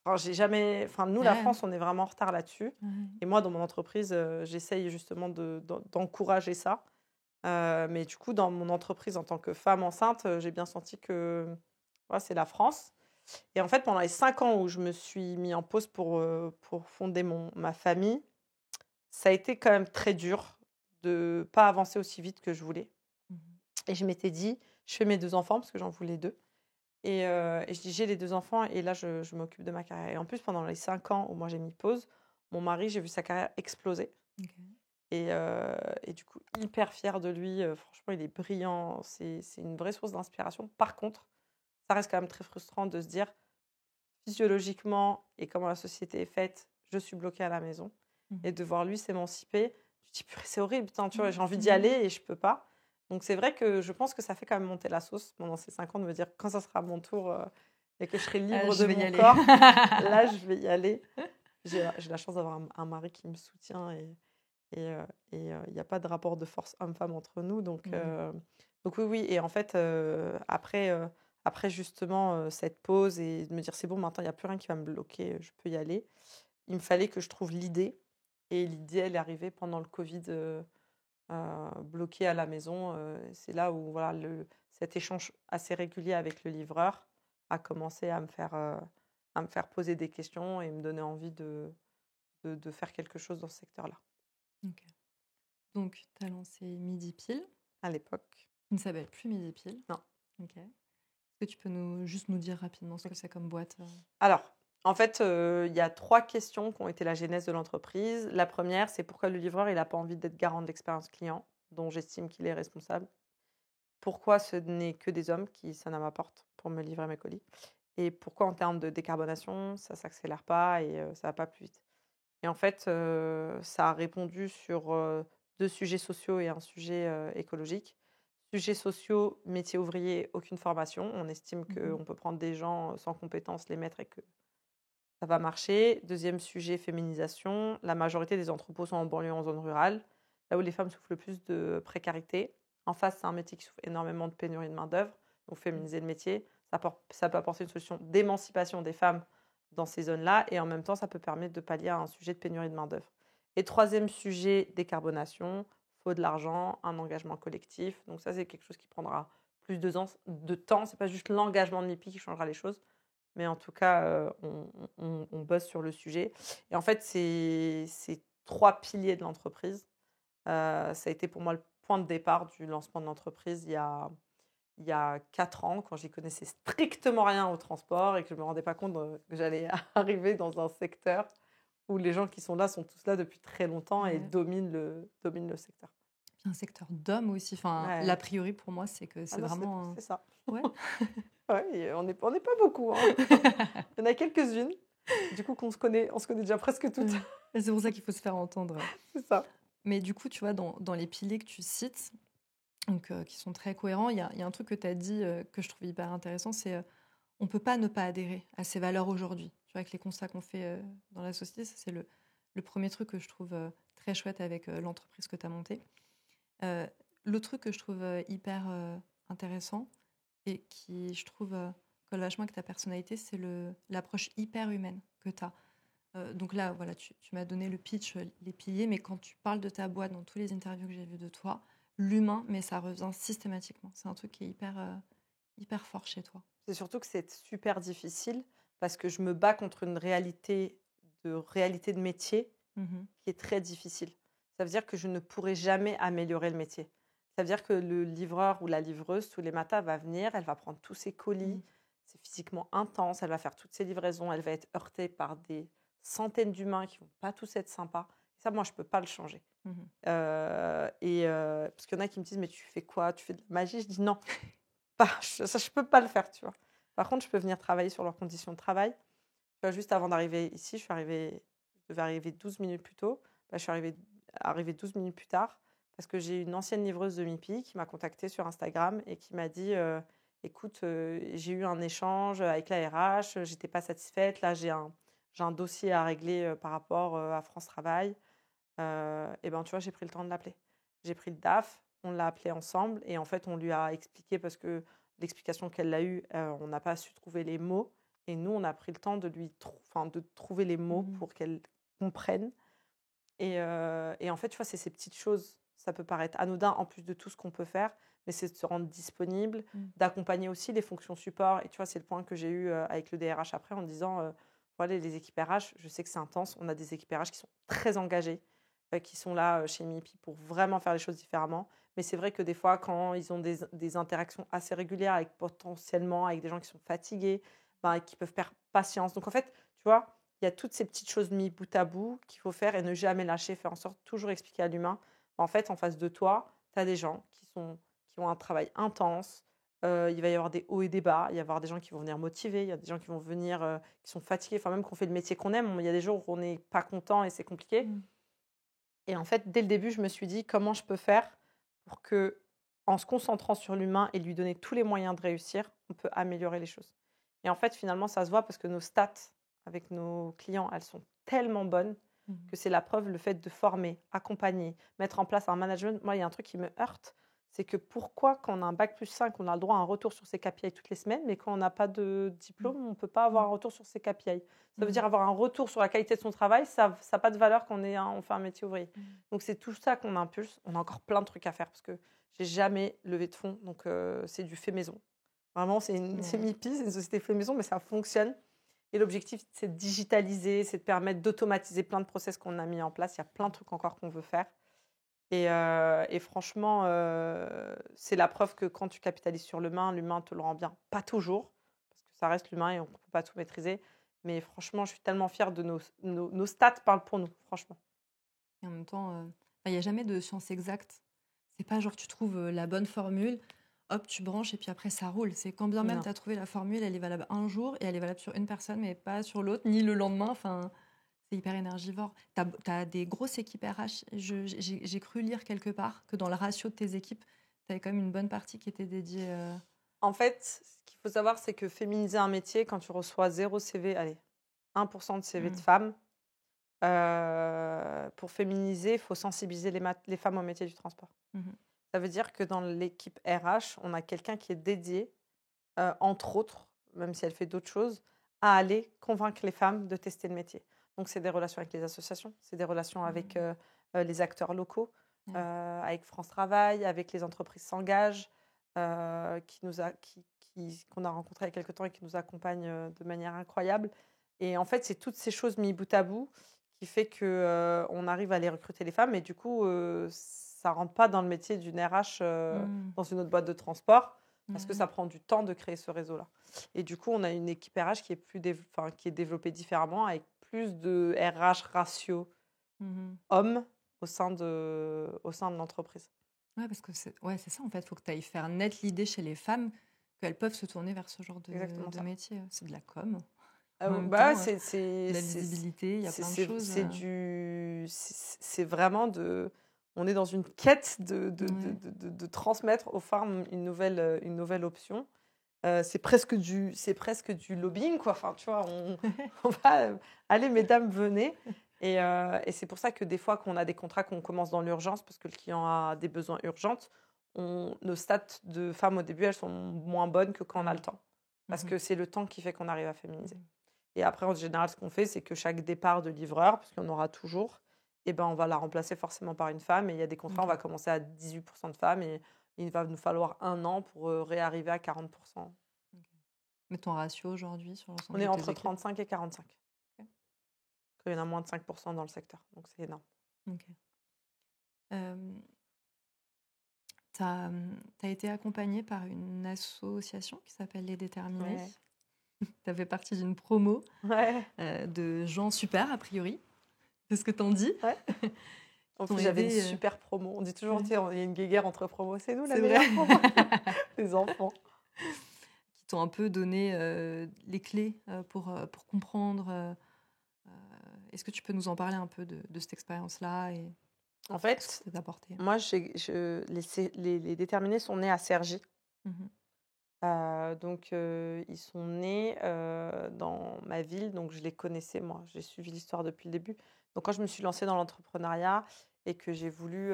Nous, la France, on est vraiment en retard là-dessus. Et moi, dans mon entreprise, j'essaye justement d'encourager ça. Mais du coup, dans mon entreprise, en tant que femme enceinte, j'ai bien senti que c'est la France. Et en fait, pendant les 5 ans où je me suis mis en pause pour fonder ma famille, ça a été quand même très dur de ne pas avancer aussi vite que je voulais. Et je m'étais dit, je fais mes 2 enfants, parce que j'en voulais 2. Et je dis, j'ai les 2 enfants et là, je m'occupe de ma carrière. Et en plus, pendant les 5 ans où moi j'ai mis pause, mon mari, j'ai vu sa carrière exploser. Et du coup, hyper fière de lui. Franchement, il est brillant. C'est une vraie source d'inspiration. Par contre, ça reste quand même très frustrant de se dire, physiologiquement et comment la société est faite, je suis bloquée à la maison. Et de voir lui s'émanciper, je dis, purée, c'est horrible. Putain, tu vois, j'ai envie d'y aller et je peux pas. Donc, c'est vrai que je pense que ça fait quand même monter la sauce pendant ces 5 ans, de me dire, quand ça sera mon tour et que je serai libre de mon corps, là, je vais y aller. J'ai la chance d'avoir un mari qui me soutient et il n'y a pas de rapport de force homme-femme entre nous. Donc oui. Et en fait, après justement cette pause et de me dire, c'est bon, maintenant, il n'y a plus rien qui va me bloquer, je peux y aller. Il me fallait que je trouve l'idée. Et l'idée, elle est arrivée pendant le Covid, bloquée à la maison. C'est là où cet échange assez régulier avec le livreur a commencé à me faire poser des questions et me donner envie de faire quelque chose dans ce secteur-là. Okay. Donc, tu as lancé Midi Pile. À l'époque. Qui ne s'appelle plus Midi Pile. Non. Ok. Est-ce que tu peux juste nous dire rapidement ce que c'est comme boîte Alors, en fait, il y a 3 questions qui ont été la genèse de l'entreprise. La première, c'est pourquoi le livreur, il n'a pas envie d'être garant de l'expérience client, dont j'estime qu'il est responsable. Pourquoi ce n'est que des hommes qui sonnent à ma porte pour me livrer mes colis. Et pourquoi en termes de décarbonation, ça ne s'accélère pas et ça ne va pas plus vite. Et en fait, ça a répondu sur 2 sujets sociaux et un sujet écologique. Sujets sociaux, métier ouvrier, aucune formation. On estime qu'on peut prendre des gens sans compétences, les mettre et que ça va marcher. Deuxième sujet, féminisation. La majorité des entrepôts sont en banlieue, en zone rurale, là où les femmes souffrent le plus de précarité. En face, c'est un métier qui souffre énormément de pénurie de main-d'œuvre. Donc, féminiser le métier, ça peut apporter une solution d'émancipation des femmes dans ces zones-là. Et en même temps, ça peut permettre de pallier à un sujet de pénurie de main-d'œuvre. Et troisième sujet, décarbonation. Faut de l'argent, un engagement collectif. Donc, ça, c'est quelque chose qui prendra plus de temps. Ce n'est pas juste l'engagement de MIPI qui changera les choses. Mais en tout cas, on bosse sur le sujet. Et en fait, c'est 3 piliers de l'entreprise. Ça a été pour moi le point de départ du lancement de l'entreprise il y a 4 ans, quand j'y connaissais strictement rien au transport et que je ne me rendais pas compte que j'allais arriver dans un secteur où les gens qui sont là sont tous là depuis très longtemps et dominent le secteur. Un secteur d'hommes aussi. Enfin, l'a priori pour moi, c'est que c'est vraiment... C'est ça. Ouais. Ouais, on n'est pas beaucoup. Hein. Il y en a quelques-unes. Du coup, on se connaît déjà presque toutes. C'est pour ça qu'il faut se faire entendre. C'est ça. Mais du coup, tu vois, dans les piliers que tu cites, donc, qui sont très cohérents, il y a un truc que tu as dit que je trouve hyper intéressant, c'est on ne peut pas ne pas adhérer à ces valeurs aujourd'hui. Tu vois, avec les constats qu'on fait dans la société, ça, c'est le premier truc que je trouve très chouette avec l'entreprise que tu as montée. L'autre truc que je trouve hyper intéressant et qui, je trouve, colle vachement avec ta personnalité, c'est l'approche hyper humaine que tu as. Donc là, voilà, tu m'as donné le pitch, les piliers, mais quand tu parles de ta boîte, dans tous les interviews que j'ai vues de toi, l'humain, mais ça revient systématiquement. C'est un truc qui est hyper fort chez toi. C'est surtout que c'est super difficile parce que je me bats contre une réalité de métier qui est très difficile. Ça veut dire que je ne pourrai jamais améliorer le métier. Ça veut dire que le livreur ou la livreuse, tous les matins, va venir, elle va prendre tous ses colis, c'est physiquement intense, elle va faire toutes ses livraisons, elle va être heurtée par des centaines d'humains qui ne vont pas tous être sympas. Et ça, moi, je ne peux pas le changer. Parce qu'il y en a qui me disent, mais tu fais quoi? Tu fais de la magie? Je dis non, je ne peux pas le faire, tu vois. Par contre, je peux venir travailler sur leurs conditions de travail. Tu vois, juste avant d'arriver ici, je devais arriver 12 minutes plus tôt. Je suis arrivée 12 minutes plus tard parce que j'ai une ancienne livreuse de MIPI qui m'a contactée sur Instagram et qui m'a dit écoute, j'ai eu un échange avec la RH, j'étais pas satisfaite, là j'ai un dossier à régler par rapport à France Travail. Et ben tu vois, j'ai pris le temps de l'appeler. J'ai pris le DAF, on l'a appelé ensemble et en fait on lui a expliqué, parce que l'explication qu'elle a eue, on n'a pas su trouver les mots et nous on a pris le temps de de trouver les mots pour qu'elle comprenne. Et en fait, tu vois, c'est ces petites choses, ça peut paraître anodin en plus de tout ce qu'on peut faire, mais c'est de se rendre disponible, d'accompagner aussi les fonctions support. Et tu vois, c'est le point que j'ai eu avec le DRH après en disant, voilà, les équipes RH, je sais que c'est intense, on a des équipes RH qui sont très engagées, qui sont là chez MIPI pour vraiment faire les choses différemment. Mais c'est vrai que des fois, quand ils ont des interactions assez régulières potentiellement avec des gens qui sont fatigués, qui peuvent perdre patience. Donc en fait, tu vois, il y a toutes ces petites choses mises bout à bout qu'il faut faire et ne jamais lâcher, faire en sorte de toujours expliquer à l'humain. En fait, en face de toi, tu as des gens qui ont un travail intense. Il va y avoir des hauts et des bas. Il va y avoir des gens qui vont venir motiver. Il y a des gens qui vont venir, qui sont fatigués. Enfin, même qu'on fait le métier qu'on aime, il y a des jours où on n'est pas content et c'est compliqué. Et en fait, dès le début, je me suis dit comment je peux faire pour que, en se concentrant sur l'humain et lui donner tous les moyens de réussir, on peut améliorer les choses. Et en fait, finalement, ça se voit parce que nos stats avec nos clients, elles sont tellement bonnes que c'est la preuve, le fait de former, accompagner, mettre en place un management. Moi, il y a un truc qui me heurte, c'est que pourquoi, quand on a un bac+5, on a le droit à un retour sur ses KPI toutes les semaines, mais quand on n'a pas de diplôme, on ne peut pas avoir un retour sur ses KPI. Ça veut dire avoir un retour sur la qualité de son travail, ça n'a pas de valeur quand on fait un métier ouvrier. Donc, c'est tout ça qu'on impulse. On a encore plein de trucs à faire parce que je n'ai jamais levé de fonds. Donc, c'est du fait maison. Vraiment, c'est MIPI, c'est une société fait maison, mais ça fonctionne. Et l'objectif, c'est de digitaliser, c'est de permettre d'automatiser plein de process qu'on a mis en place. Il y a plein de trucs encore qu'on veut faire. Et franchement, c'est la preuve que quand tu capitalises sur l'humain te le rend bien. Pas toujours, parce que ça reste l'humain et on ne peut pas tout maîtriser. Mais franchement, je suis tellement fière de nos stats parlent pour nous, franchement. Et en même temps, il n'y a jamais de science exacte. C'est pas genre tu trouves la bonne formule, hop, tu branches et puis après ça roule. C'est quand bien même Non. tu as trouvé la formule, elle est valable un jour et elle est valable sur une personne, mais pas sur l'autre, ni le lendemain. Enfin, c'est hyper énergivore. Tu as des grosses équipes RH. J'ai cru lire quelque part que dans le ratio de tes équipes, tu avais quand même une bonne partie qui était dédiée. En fait, ce qu'il faut savoir, c'est que féminiser un métier, quand tu reçois 0 CV, allez, 1% de CV de femmes, pour féminiser, il faut sensibiliser les femmes au métier du transport. Ça veut dire que dans l'équipe RH, on a quelqu'un qui est dédié, entre autres, même si elle fait d'autres choses, à aller convaincre les femmes de tester le métier. Donc, c'est des relations avec les associations, c'est des relations avec les acteurs locaux, avec France Travail, avec les entreprises S'engagent, qu'on a rencontrées il y a quelques temps et qui nous accompagnent de manière incroyable. Et en fait, c'est toutes ces choses mises bout à bout qui fait qu'on arrive à aller recruter les femmes. Et du coup, ça ne rentre pas dans le métier d'une RH dans une autre boîte de transport parce que ça prend du temps de créer ce réseau-là. Et du coup, on a une équipe RH qui est développée différemment avec plus de RH ratio hommes au sein de l'entreprise. Ouais, parce que c'est ça en fait. Il faut que tu ailles faire naître l'idée chez les femmes qu'elles peuvent se tourner vers ce genre de métier. C'est de la com. C'est la visibilité, il y a plein de choses. C'est vraiment on est dans une quête de transmettre aux femmes une nouvelle option. C'est presque du lobbying, quoi. Enfin, tu vois, on va allez, mesdames, venez. Et c'est pour ça que des fois qu'on a des contrats qu'on commence dans l'urgence parce que le client a des besoins urgents, nos stats de femmes au début, elles sont moins bonnes que quand on a le temps. Parce que c'est le temps qui fait qu'on arrive à féminiser. Et après, en général, ce qu'on fait, c'est que chaque départ de livreur, parce qu'il y en aura toujours, on va la remplacer forcément par une femme. Et il y a des contrats, on va commencer à 18% de femmes et il va nous falloir 1 an pour réarriver à 40%. Mais ton ratio aujourd'hui sur l'ensemble on est entre 35 et 45. Il y en a moins de 5% dans le secteur, donc c'est énorme. Tu as été accompagnée par une association qui s'appelle Les Déterminés. Tu as fait partie d'une promo de gens super, a priori. C'est ce que t'en dis. En plus, j'avais une super promo. On dit toujours, il y a une guéguerre entre promos. C'est nous la meilleure promo. Les enfants. Qui t'ont un peu donné les clés pour comprendre. Est-ce que tu peux nous en parler un peu de cette expérience-là et en fait, moi, les Déterminés sont nés à Cergy. Donc, ils sont nés dans ma ville, donc je les connaissais, moi. J'ai suivi l'histoire depuis le début. Donc, quand je me suis lancée dans l'entrepreneuriat et que j'ai voulu,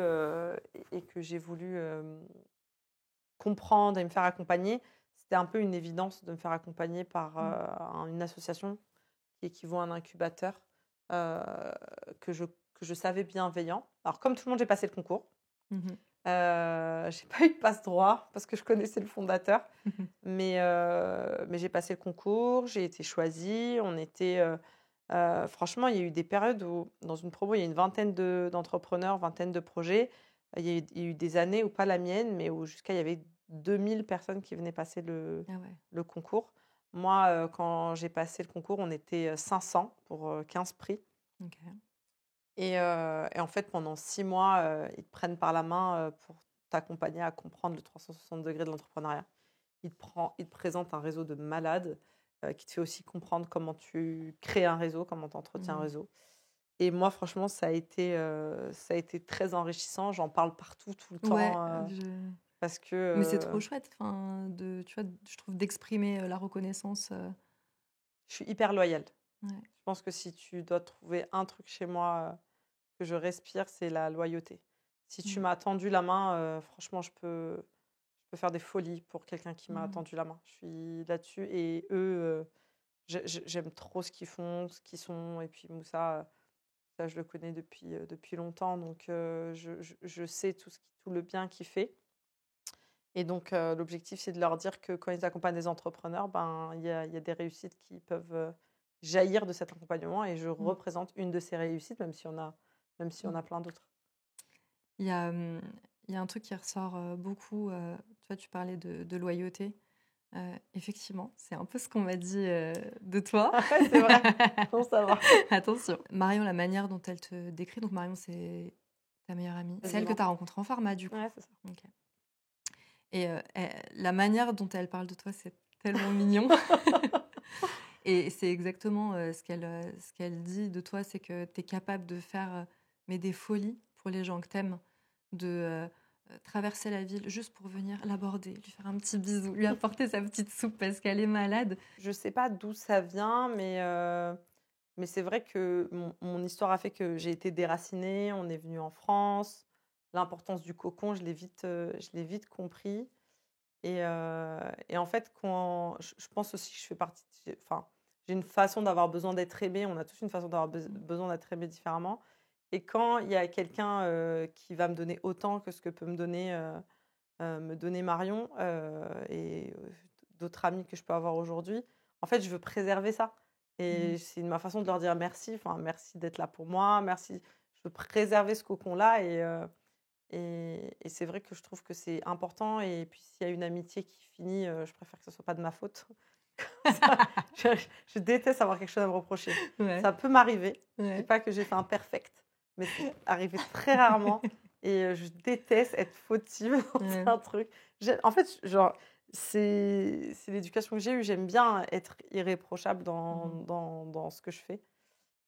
comprendre et me faire accompagner, c'était un peu une évidence de me faire accompagner par une association qui équivaut à un incubateur que je savais bienveillant. Alors, comme tout le monde, j'ai passé le concours. J'ai pas eu de passe-droit parce que je connaissais le fondateur, mais j'ai passé le concours, j'ai été choisie. On était, franchement, il y a eu des périodes où, dans une promo, il y a une vingtaine d'entrepreneurs, vingtaine de projets. Il y a eu des années où, pas la mienne, mais où il y avait 2000 personnes qui venaient passer le concours. Moi, quand j'ai passé le concours, on était 500 pour 15 prix. Et en fait, pendant 6 mois, ils te prennent par la main pour t'accompagner à comprendre le 360 degrés de l'entrepreneuriat. Ils te présentent un réseau de malades qui te fait aussi comprendre comment tu crées un réseau, comment tu entretiens un réseau. Et moi, franchement, ça a été très enrichissant. J'en parle partout, tout le temps. Parce que, mais c'est trop chouette, tu vois, je trouve, d'exprimer la reconnaissance. Je suis hyper loyale. Je pense que si tu dois trouver un truc chez moi que je respire, c'est la loyauté. Si tu m'as tendu la main, franchement, je peux faire des folies pour quelqu'un qui m'a tendu la main. Je suis là-dessus. Et eux, j'aime trop ce qu'ils font, ce qu'ils sont. Et puis Moussa, ça, je le connais depuis longtemps. Donc, je sais tout le bien qu'il fait. Et donc, l'objectif, c'est de leur dire que quand ils accompagnent des entrepreneurs, il y a des réussites qui peuvent jaillir de cet accompagnement. Et je représente une de ces réussites, même si on a plein d'autres. Il y a, il y a un truc qui ressort beaucoup. Tu vois, tu parlais de loyauté. Effectivement, c'est un peu ce qu'on m'a dit de toi. Ouais, c'est vrai. Bon, ça va. Attention. Marion, la manière dont elle te décrit, donc Marion, c'est ta meilleure amie. C'est elle que tu as rencontrée en pharma, du coup. Ouais, c'est ça. Ok. Et la manière dont elle parle de toi, c'est tellement mignon. Et c'est exactement ce qu'elle dit de toi, c'est que tu es capable de faire mais des folies pour les gens que t'aimes, de traverser la ville juste pour venir l'aborder, lui faire un petit bisou, lui apporter sa petite soupe parce qu'elle est malade. Je sais pas d'où ça vient, mais c'est vrai que mon histoire a fait que j'ai été déracinée, on est venu en France. L'importance du cocon, je l'ai vite compris. Et en fait, je pense aussi que je fais partie. Enfin, j'ai une façon d'avoir besoin d'être aimée. On a tous une façon d'avoir besoin d'être aimé différemment. Et quand il y a quelqu'un qui va me donner autant que ce que peut me donner Marion et d'autres amis que je peux avoir aujourd'hui, en fait, je veux préserver ça. Et c'est ma façon de leur dire merci. Enfin, merci d'être là pour moi. Merci. Je veux préserver ce cocon-là. Et c'est vrai que je trouve que c'est important. Et puis, s'il y a une amitié qui finit, je préfère que ce ne soit pas de ma faute. Je déteste avoir quelque chose à me reprocher. Ouais. Ça peut m'arriver. Je ne Ouais. dis pas que j'ai fait un perfect, mais c'est arrivé très rarement. Et je déteste être fautive dans Ouais. un truc. En fait, genre, c'est l'éducation que j'ai eue. J'aime bien être irréprochable dans ce que je fais.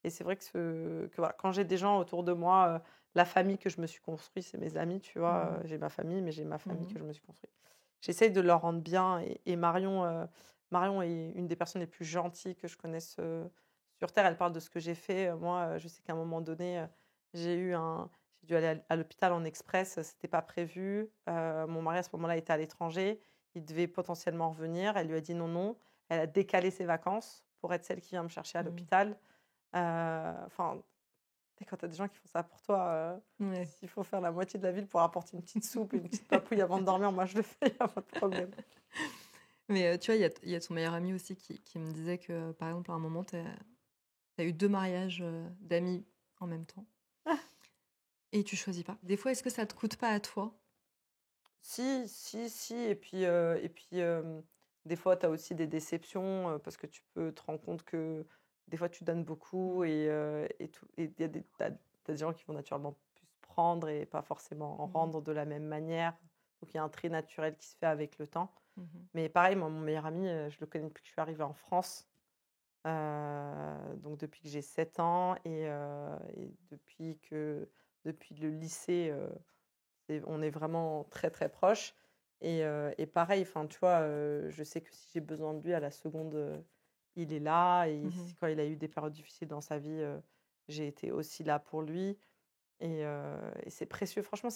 Et c'est vrai que voilà, quand j'ai des gens autour de moi, la famille que je me suis construite, c'est mes amis, tu vois. J'ai ma famille, mais j'ai ma famille que je me suis construite. J'essaye de leur rendre bien. Et Marion, Marion est une des personnes les plus gentilles que je connaisse sur Terre. Elle parle de ce que j'ai fait. Moi, je sais qu'à un moment donné, j'ai dû aller à l'hôpital en express. C'était pas prévu. Mon mari, à ce moment-là, était à l'étranger. Il devait potentiellement revenir. Elle lui a dit non, non. Elle a décalé ses vacances pour être celle qui vient me chercher à l'hôpital. Enfin, quand tu as des gens qui font ça pour toi, s'il faut faire la moitié de la ville pour apporter une petite soupe et une petite papouille avant de dormir, moi je le fais, il n'y a pas de problème. Mais tu vois, il y a ton meilleur ami aussi qui me disait que, par exemple, à un moment, tu as eu 2 mariages d'amis en même temps. Et tu choisis pas. Des fois, est-ce que ça te coûte pas à toi? Si. Et puis, des fois, tu as aussi des déceptions parce que tu peux te rendre compte que des fois, tu donnes beaucoup et t'as des gens qui vont naturellement plus prendre et pas forcément en rendre de la même manière. Donc, il y a un trait naturel qui se fait avec le temps. Mais pareil, moi, mon meilleur ami, je le connais depuis que je suis arrivée en France. Donc, depuis que j'ai 7 ans et depuis le lycée, on est vraiment très, très proches. Et pareil, tu vois, je sais que si j'ai besoin de lui à la seconde, il est là. Et quand il a eu des périodes difficiles dans sa vie, j'ai été aussi là pour lui. Et c'est précieux. Franchement,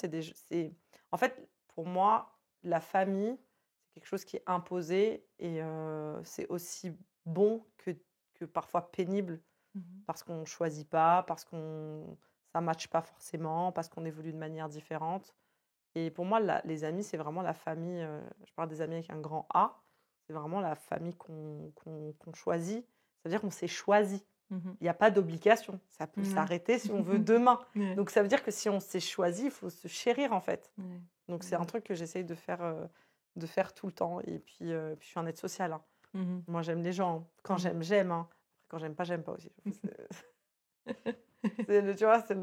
en fait, pour moi, la famille, c'est quelque chose qui est imposé. Et c'est aussi bon que parfois pénible. Parce qu'on ne choisit pas, parce ça ne matche pas forcément, parce qu'on évolue de manière différente. Et pour moi, les amis, c'est vraiment la famille. Je parle des amis avec un grand A. C'est vraiment la famille qu'on choisit. Ça veut dire qu'on s'est choisi. Il n'y a pas d'obligation. Ça peut s'arrêter si on veut demain. Donc, ça veut dire que si on s'est choisi, il faut se chérir, en fait. Donc, c'est un truc que j'essaye de faire tout le temps. Et puis, je suis un être social. Hein. Moi, j'aime les gens. Quand j'aime, j'aime. Hein. Quand j'aime pas aussi. Tu vois, c'est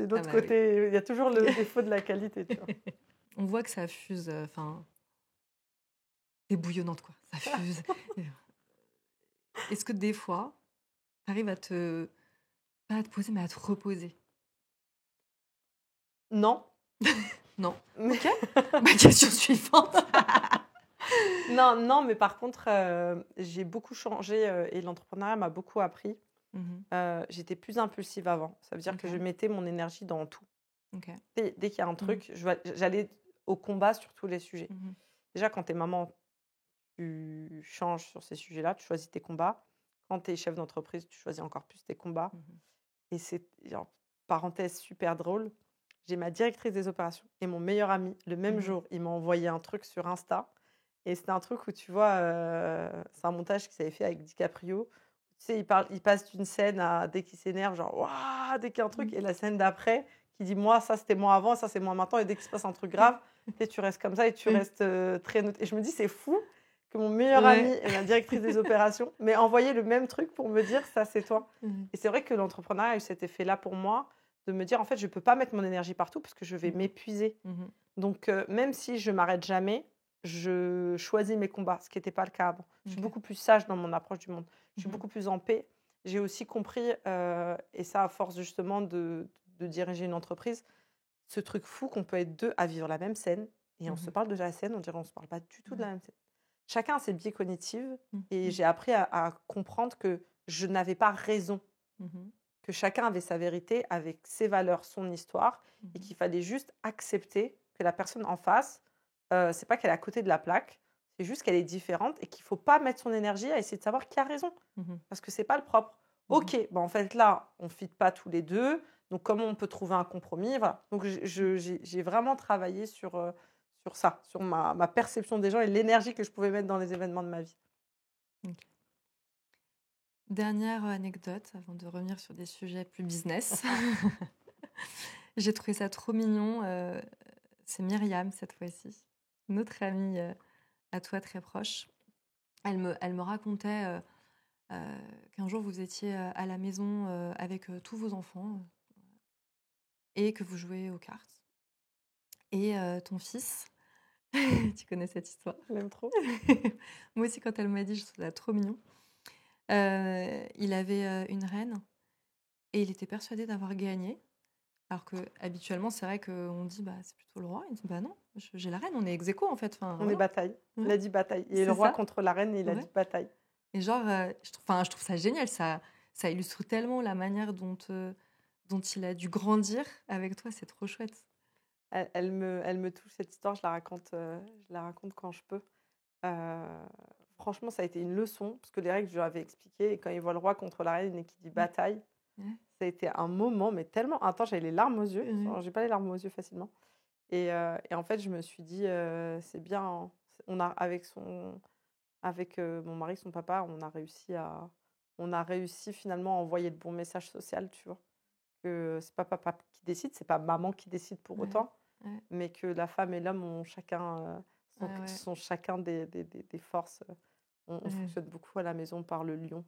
l'autre côté. Il y a toujours le défaut de la qualité. Tu vois. On voit que ça fuse. T'es bouillonnante, quoi. Ça fuse. Est-ce que des fois, t'arrives pas à te poser, mais à te reposer? Non. Non. Ok. Ma question suivante. Non, mais par contre, j'ai beaucoup changé et l'entrepreneuriat m'a beaucoup appris. J'étais plus impulsive avant. Ça veut dire que je mettais mon énergie dans tout. Dès qu'il y a un truc, j'allais au combat sur tous les sujets. Déjà, quand tu es maman, tu changes sur ces sujets-là, tu choisis tes combats. Quand tu es chef d'entreprise, tu choisis encore plus tes combats. Et c'est, genre, parenthèse super drôle, j'ai ma directrice des opérations et mon meilleur ami, le même jour, il m'a envoyé un truc sur Insta. Et c'était un truc où, tu vois, c'est un montage qu'il s'avait fait avec DiCaprio. Tu sais, il passe d'une scène à dès qu'il s'énerve, genre, waouh, dès qu'il y a un truc. Et la scène d'après, qui dit moi, ça c'était moi avant, ça c'est moi maintenant. Et dès qu'il se passe un truc grave, tu restes comme ça et tu restes très neutre. Et je me dis, c'est fou que mon meilleur ami et ma directrice des opérations m'aient envoyé le même truc pour me dire ça c'est toi. Et c'est vrai que l'entrepreneuriat a eu cet effet-là pour moi, de me dire en fait, je ne peux pas mettre mon énergie partout parce que je vais m'épuiser. Donc, même si je m'arrête jamais, je choisis mes combats, ce qui n'était pas le cas avant. Je suis beaucoup plus sage dans mon approche du monde. Je suis beaucoup plus en paix. J'ai aussi compris, et ça à force justement de diriger une entreprise, ce truc fou qu'on peut être deux à vivre la même scène. Et on se parle de la scène, on dirait qu'on ne se parle pas du tout de la même scène. Chacun a ses biais cognitifs. Et j'ai appris à comprendre que je n'avais pas raison. Que chacun avait sa vérité, avec ses valeurs, son histoire. Et qu'il fallait juste accepter que la personne en face, c'est pas qu'elle est à côté de la plaque, c'est juste qu'elle est différente et qu'il faut pas mettre son énergie à essayer de savoir qui a raison, parce que c'est pas le propre. Ok, en fait là, on fit pas tous les deux, donc comment on peut trouver un compromis, voilà. Donc j'ai vraiment travaillé sur ça, sur ma perception des gens et l'énergie que je pouvais mettre dans les événements de ma vie. Okay. Dernière anecdote, avant de revenir sur des sujets plus business. J'ai trouvé ça trop mignon. C'est Myriam, cette fois-ci, notre amie à toi très proche. Elle me racontait qu'un jour, vous étiez à la maison avec tous vos enfants et que vous jouez aux cartes. Et ton fils, tu connais cette histoire? Je l'aime trop. Moi aussi, quand elle m'a dit, je trouvais ça trop mignon. Il avait une reine et il était persuadé d'avoir gagné. Alors que habituellement, c'est vrai qu'on dit c'est plutôt le roi. Il dit non, j'ai la reine, on est ex-aequo en fait. On est bataille. Il a dit bataille. Il est le roi contre la reine et il a dit bataille. Et genre, je trouve ça génial. Ça illustre tellement la manière dont il a dû grandir avec toi. C'est trop chouette. Elle me touche cette histoire. Je la raconte quand je peux. Franchement, ça a été une leçon parce que les règles, je leur avais expliquées. Et quand il voit le roi contre la reine et qu'il dit bataille, ça a été un moment, mais tellement intense. J'avais les larmes aux yeux. J'ai pas les larmes aux yeux facilement. Et en fait, je me suis dit, c'est bien. On a avec mon mari, son papa, on a réussi finalement à envoyer le bon message social, tu vois. Que c'est pas papa qui décide, c'est pas maman qui décide pour autant, mais que la femme et l'homme ont chacun sont chacun des forces. On fonctionne beaucoup à la maison par le lion.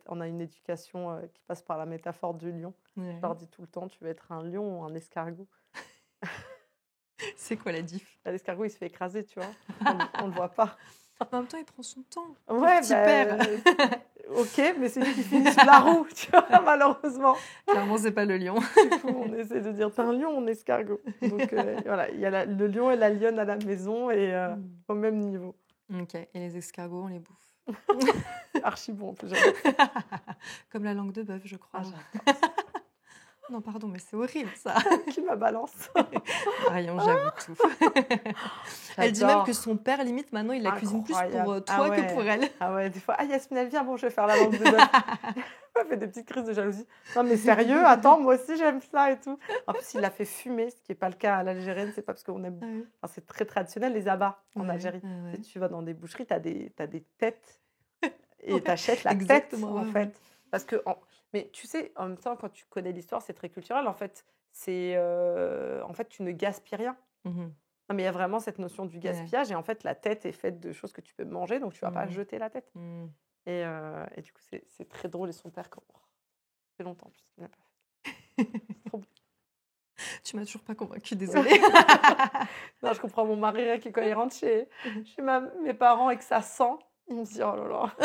On a une éducation qui passe par la métaphore du lion. Je leur dis tout le temps, tu veux être un lion ou un escargot. C'est quoi la diff? L'escargot, il se fait écraser, tu vois. On ne le voit pas. En même temps, il prend son temps. Ouais, petit père. Ok, mais c'est lui qui finit sous la roue, tu vois, malheureusement. Clairement, c'est pas le lion. Du coup, on essaie de dire, t'es un lion ou un escargot. Donc, voilà, il y a le lion et la lionne à la maison et au même niveau. Ok, et les escargots, on les bouffe. Archi bon, que comme la langue de bœuf, je crois. Non, pardon, mais c'est horrible, ça. Qui ma balance. Marion, j'avoue tout. Elle dit même que son père, limite, maintenant, il la cuisine plus pour toi que pour elle. Ah ouais, des fois, Yasmine, elle vient, bon, je vais faire la langue de bœuf. Elle fait des petites crises de jalousie. Non, mais sérieux, attends, moi aussi, j'aime ça et tout. En plus, il l'a fait fumer, ce qui n'est pas le cas à l'algérienne. C'est pas parce qu'on aime... Enfin, c'est très traditionnel, les abats en Algérie. Tu vas dans des boucheries, tu as des têtes et tu achètes la tête, en fait. Parce que... Mais tu sais, en même temps, quand tu connais l'histoire, c'est très culturel. En fait, en fait, tu ne gaspilles rien. Non, mais il y a vraiment cette notion du gaspillage. Et en fait, la tête est faite de choses que tu peux manger, donc tu ne vas pas jeter la tête. Et du coup, c'est très drôle. Et son père, ça fait longtemps plus qu'il n'a pas fait. C'est trop bon. Tu m'as toujours pas convaincue, désolée. Non, je comprends mon mari quand il rentre chez mes parents et que ça sent. Il me dit, oh là là,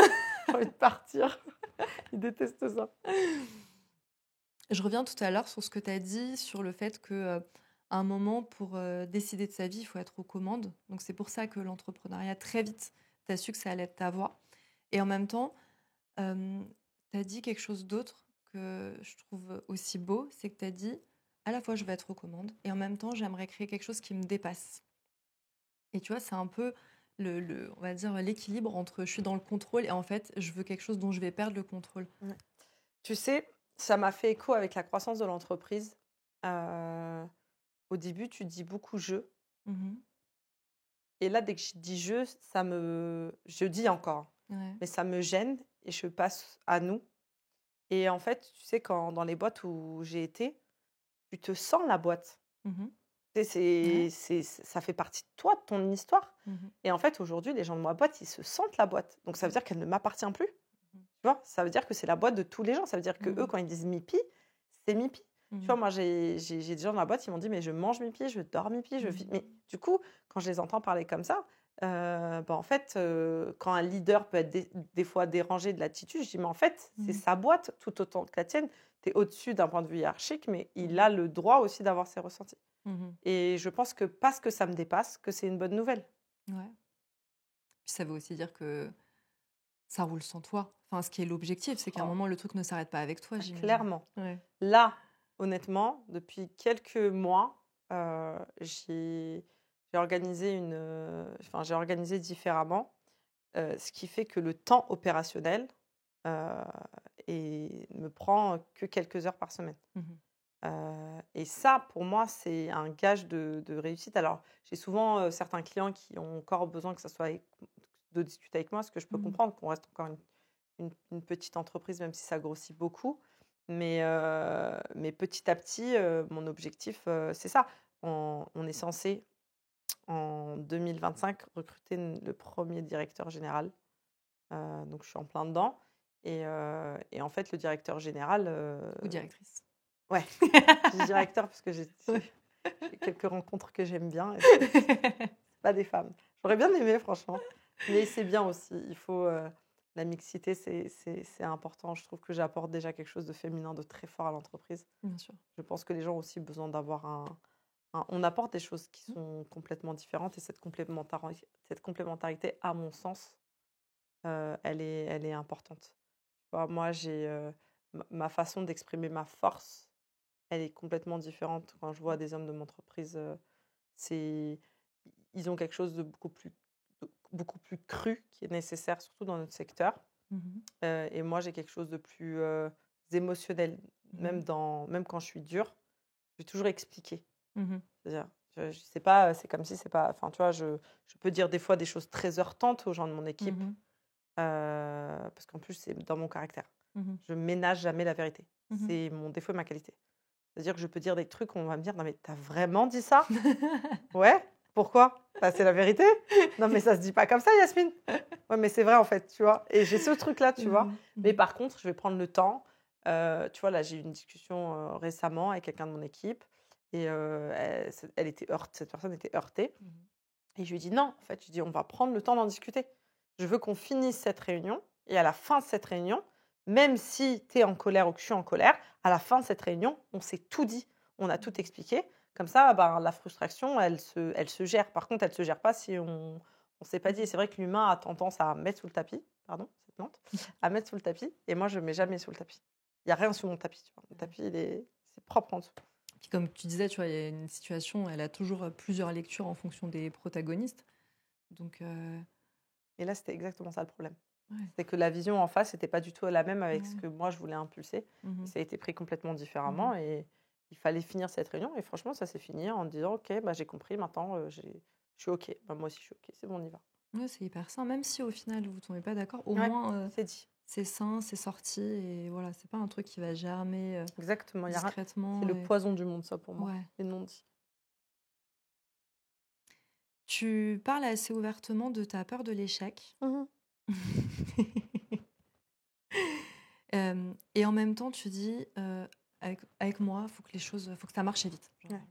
j'ai envie de partir. Il déteste ça. Je reviens tout à l'heure sur ce que tu as dit, sur le fait qu'à un moment, pour décider de sa vie, il faut être aux commandes. Donc, c'est pour ça que l'entrepreneuriat, très vite, tu as su que ça allait être ta voie. Et en même temps, tu as dit quelque chose d'autre que je trouve aussi beau, c'est que tu as dit, à la fois, je vais être aux commandes, et en même temps, j'aimerais créer quelque chose qui me dépasse. Et tu vois, c'est un peu... on va dire l'équilibre entre je suis dans le contrôle et en fait je veux quelque chose dont je vais perdre le contrôle. Tu sais, ça m'a fait écho avec la croissance de l'entreprise. Au début, tu dis beaucoup je. Et là, dès que je dis je, je dis encore, mais ça me gêne et je passe à nous. Et en fait, tu sais, dans les boîtes où j'ai été, tu te sens la boîte. Mmh. Ça fait partie de toi, de ton histoire. Mmh. Et en fait, aujourd'hui, les gens de ma boîte, ils se sentent la boîte. Donc, ça veut dire qu'elle ne m'appartient plus. Mmh. Tu vois, ça veut dire que c'est la boîte de tous les gens. Ça veut dire que eux, quand ils disent Mipi, c'est Mipi. Tu vois, moi, j'ai des gens dans la boîte, ils m'ont dit, mais je mange Mipi, je dors Mipi, je vis. Mais du coup, quand je les entends parler comme ça, en fait, quand un leader peut être des fois dérangé de l'attitude, je dis, mais en fait, c'est sa boîte, tout autant que la tienne. Tu es au-dessus d'un point de vue hiérarchique, mais il a le droit aussi d'avoir ses ressentis. Et je pense que parce que ça me dépasse, que c'est une bonne nouvelle. Ouais. Puis ça veut aussi dire que ça roule sans toi. Enfin, ce qui est l'objectif, c'est qu'à un moment, le truc ne s'arrête pas avec toi, j'imagine. Clairement. Ouais. Là, honnêtement, depuis quelques mois, j'ai organisé j'ai organisé différemment, ce qui fait que le temps opérationnel me prend que quelques heures par semaine. Et ça, pour moi, c'est un gage de réussite. Alors, j'ai souvent certains clients qui ont encore besoin que ça soit de discuter avec moi, ce que je peux comprendre, qu'on reste encore une petite entreprise, même si ça grossit beaucoup. Mais petit à petit, mon objectif, c'est ça. On est censé, en 2025, recruter le premier directeur général. Donc, je suis en plein dedans. Et en fait, le directeur général... Ou directrice. Ouais, je dis directeur parce que j'ai quelques rencontres que j'aime bien. C'est pas des femmes. J'aurais bien aimé, franchement. Mais c'est bien aussi. Il faut... la mixité, c'est important. Je trouve que j'apporte déjà quelque chose de féminin, de très fort à l'entreprise. Bien sûr. Je pense que les gens ont aussi besoin d'avoir on apporte des choses qui sont complètement différentes. Et cette complémentarité, à mon sens, elle est importante. Tu vois, moi, j'ai ma façon d'exprimer ma force, elle est complètement différente. Quand je vois des hommes de mon entreprise, ils ont quelque chose de beaucoup plus cru qui est nécessaire, surtout dans notre secteur. Et moi, j'ai quelque chose de plus émotionnel. Même quand je suis dure, je vais toujours expliquer. C'est-à-dire, je sais pas, c'est comme si c'est pas... Enfin, tu vois, je peux dire des fois des choses très heurtantes aux gens de mon équipe, parce qu'en plus, c'est dans mon caractère. Je ménage jamais la vérité. C'est mon défaut et ma qualité. C'est-à-dire que je peux dire des trucs où on va me dire « Non, mais t'as vraiment dit ça ?» Ouais, pourquoi ? Bah, c'est la vérité. Non, mais ça se dit pas comme ça, Yasmine. Ouais, mais c'est vrai, en fait, tu vois. Et j'ai ce truc-là, tu vois. Mais par contre, je vais prendre le temps. Tu vois, là, j'ai eu une discussion récemment avec quelqu'un de mon équipe. Et elle était cette personne était heurtée. Et je lui ai dit non, en fait, je dis on va prendre le temps d'en discuter. Je veux qu'on finisse cette réunion. Et à la fin de cette réunion, même si tu es en colère ou que je suis en colère, à la fin de cette réunion, on s'est tout dit. On a tout expliqué. Comme ça, la frustration, elle se gère. Par contre, elle ne se gère pas si on ne s'est pas dit. Et c'est vrai que l'humain a tendance à mettre sous le tapis. Pardon, cette plante. À mettre sous le tapis. Et moi, je ne mets jamais sous le tapis. Il n'y a rien sous mon tapis. Tu vois. Mon tapis, c'est propre en dessous. Puis comme tu disais, tu vois, il y a une situation, elle a toujours plusieurs lectures en fonction des protagonistes. Donc, Et là, c'était exactement ça le problème. Ouais. C'était que la vision en face n'était pas du tout la même avec ce que moi, je voulais impulser. Ça a été pris complètement différemment et il fallait finir cette réunion. Et franchement, ça s'est fini en disant « Ok, j'ai compris, maintenant, je suis OK. Moi aussi, je suis OK. C'est bon, on y va. » Ouais, c'est hyper sain. Même si au final, vous ne tombez pas d'accord, au moins, c'est dit. C'est sain, c'est sorti. Et voilà, c'est pas un truc qui va germer exactement, discrètement. C'est le poison du monde, ça, pour moi. Ouais. Les non-dits. Tu parles assez ouvertement de ta peur de l'échec. Et en même temps, tu dis, avec moi, faut que ça marche vite. Genre. Ouais.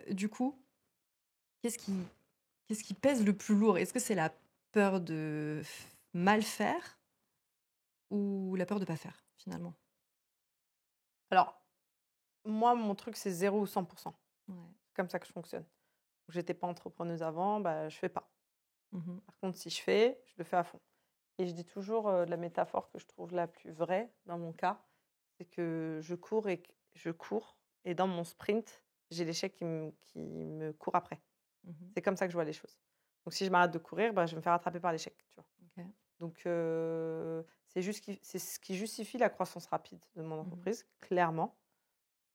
Et du coup, qu'est-ce qui pèse le plus lourd ? Est-ce que c'est la peur de mal faire ou la peur de pas faire, finalement ? Alors, moi, mon truc, c'est 0 ou 100%. Ouais. C'est comme ça que je fonctionne. Je n'étais pas entrepreneuse avant, je fais pas. Par contre, si je fais, je le fais à fond. Et je dis toujours la métaphore que je trouve la plus vraie dans mon cas, c'est que je cours et dans mon sprint, j'ai l'échec qui me court après. C'est comme ça que je vois les choses. Donc si je m'arrête de courir, je vais me faire attraper par l'échec. Tu vois. Okay. Donc c'est ce qui justifie la croissance rapide de mon entreprise, clairement.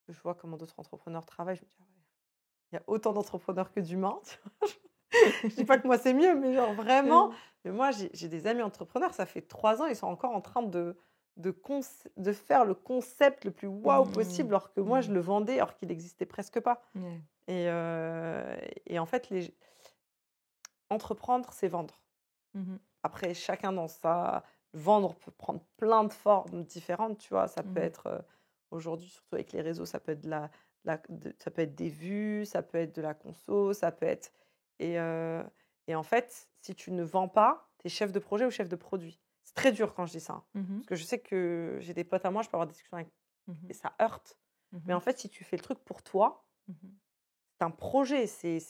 Je vois comment d'autres entrepreneurs travaillent, je me dis il y a autant d'entrepreneurs que d'humains. Je ne dis pas que moi c'est mieux, mais genre vraiment. Mais moi j'ai des amis entrepreneurs, ça fait 3 ans, ils sont encore en train de de faire le concept le plus waouh possible, alors que moi, je le vendais, alors qu'il n'existait presque pas. Et en fait, entreprendre, c'est vendre. Après, chacun dans sa... Vendre peut prendre plein de formes différentes, tu vois. Ça peut être, aujourd'hui, surtout avec les réseaux, ça peut être ça peut être des vues, ça peut être de la conso, ça peut être... Et en fait, si tu ne vends pas, tu es chef de projet ou chef de produit. C'est très dur quand je dis ça. Parce que je sais que j'ai des potes à moi, je peux avoir des discussions avec... Et ça heurte. Mais en fait, si tu fais le truc pour toi, c'est un projet, c'est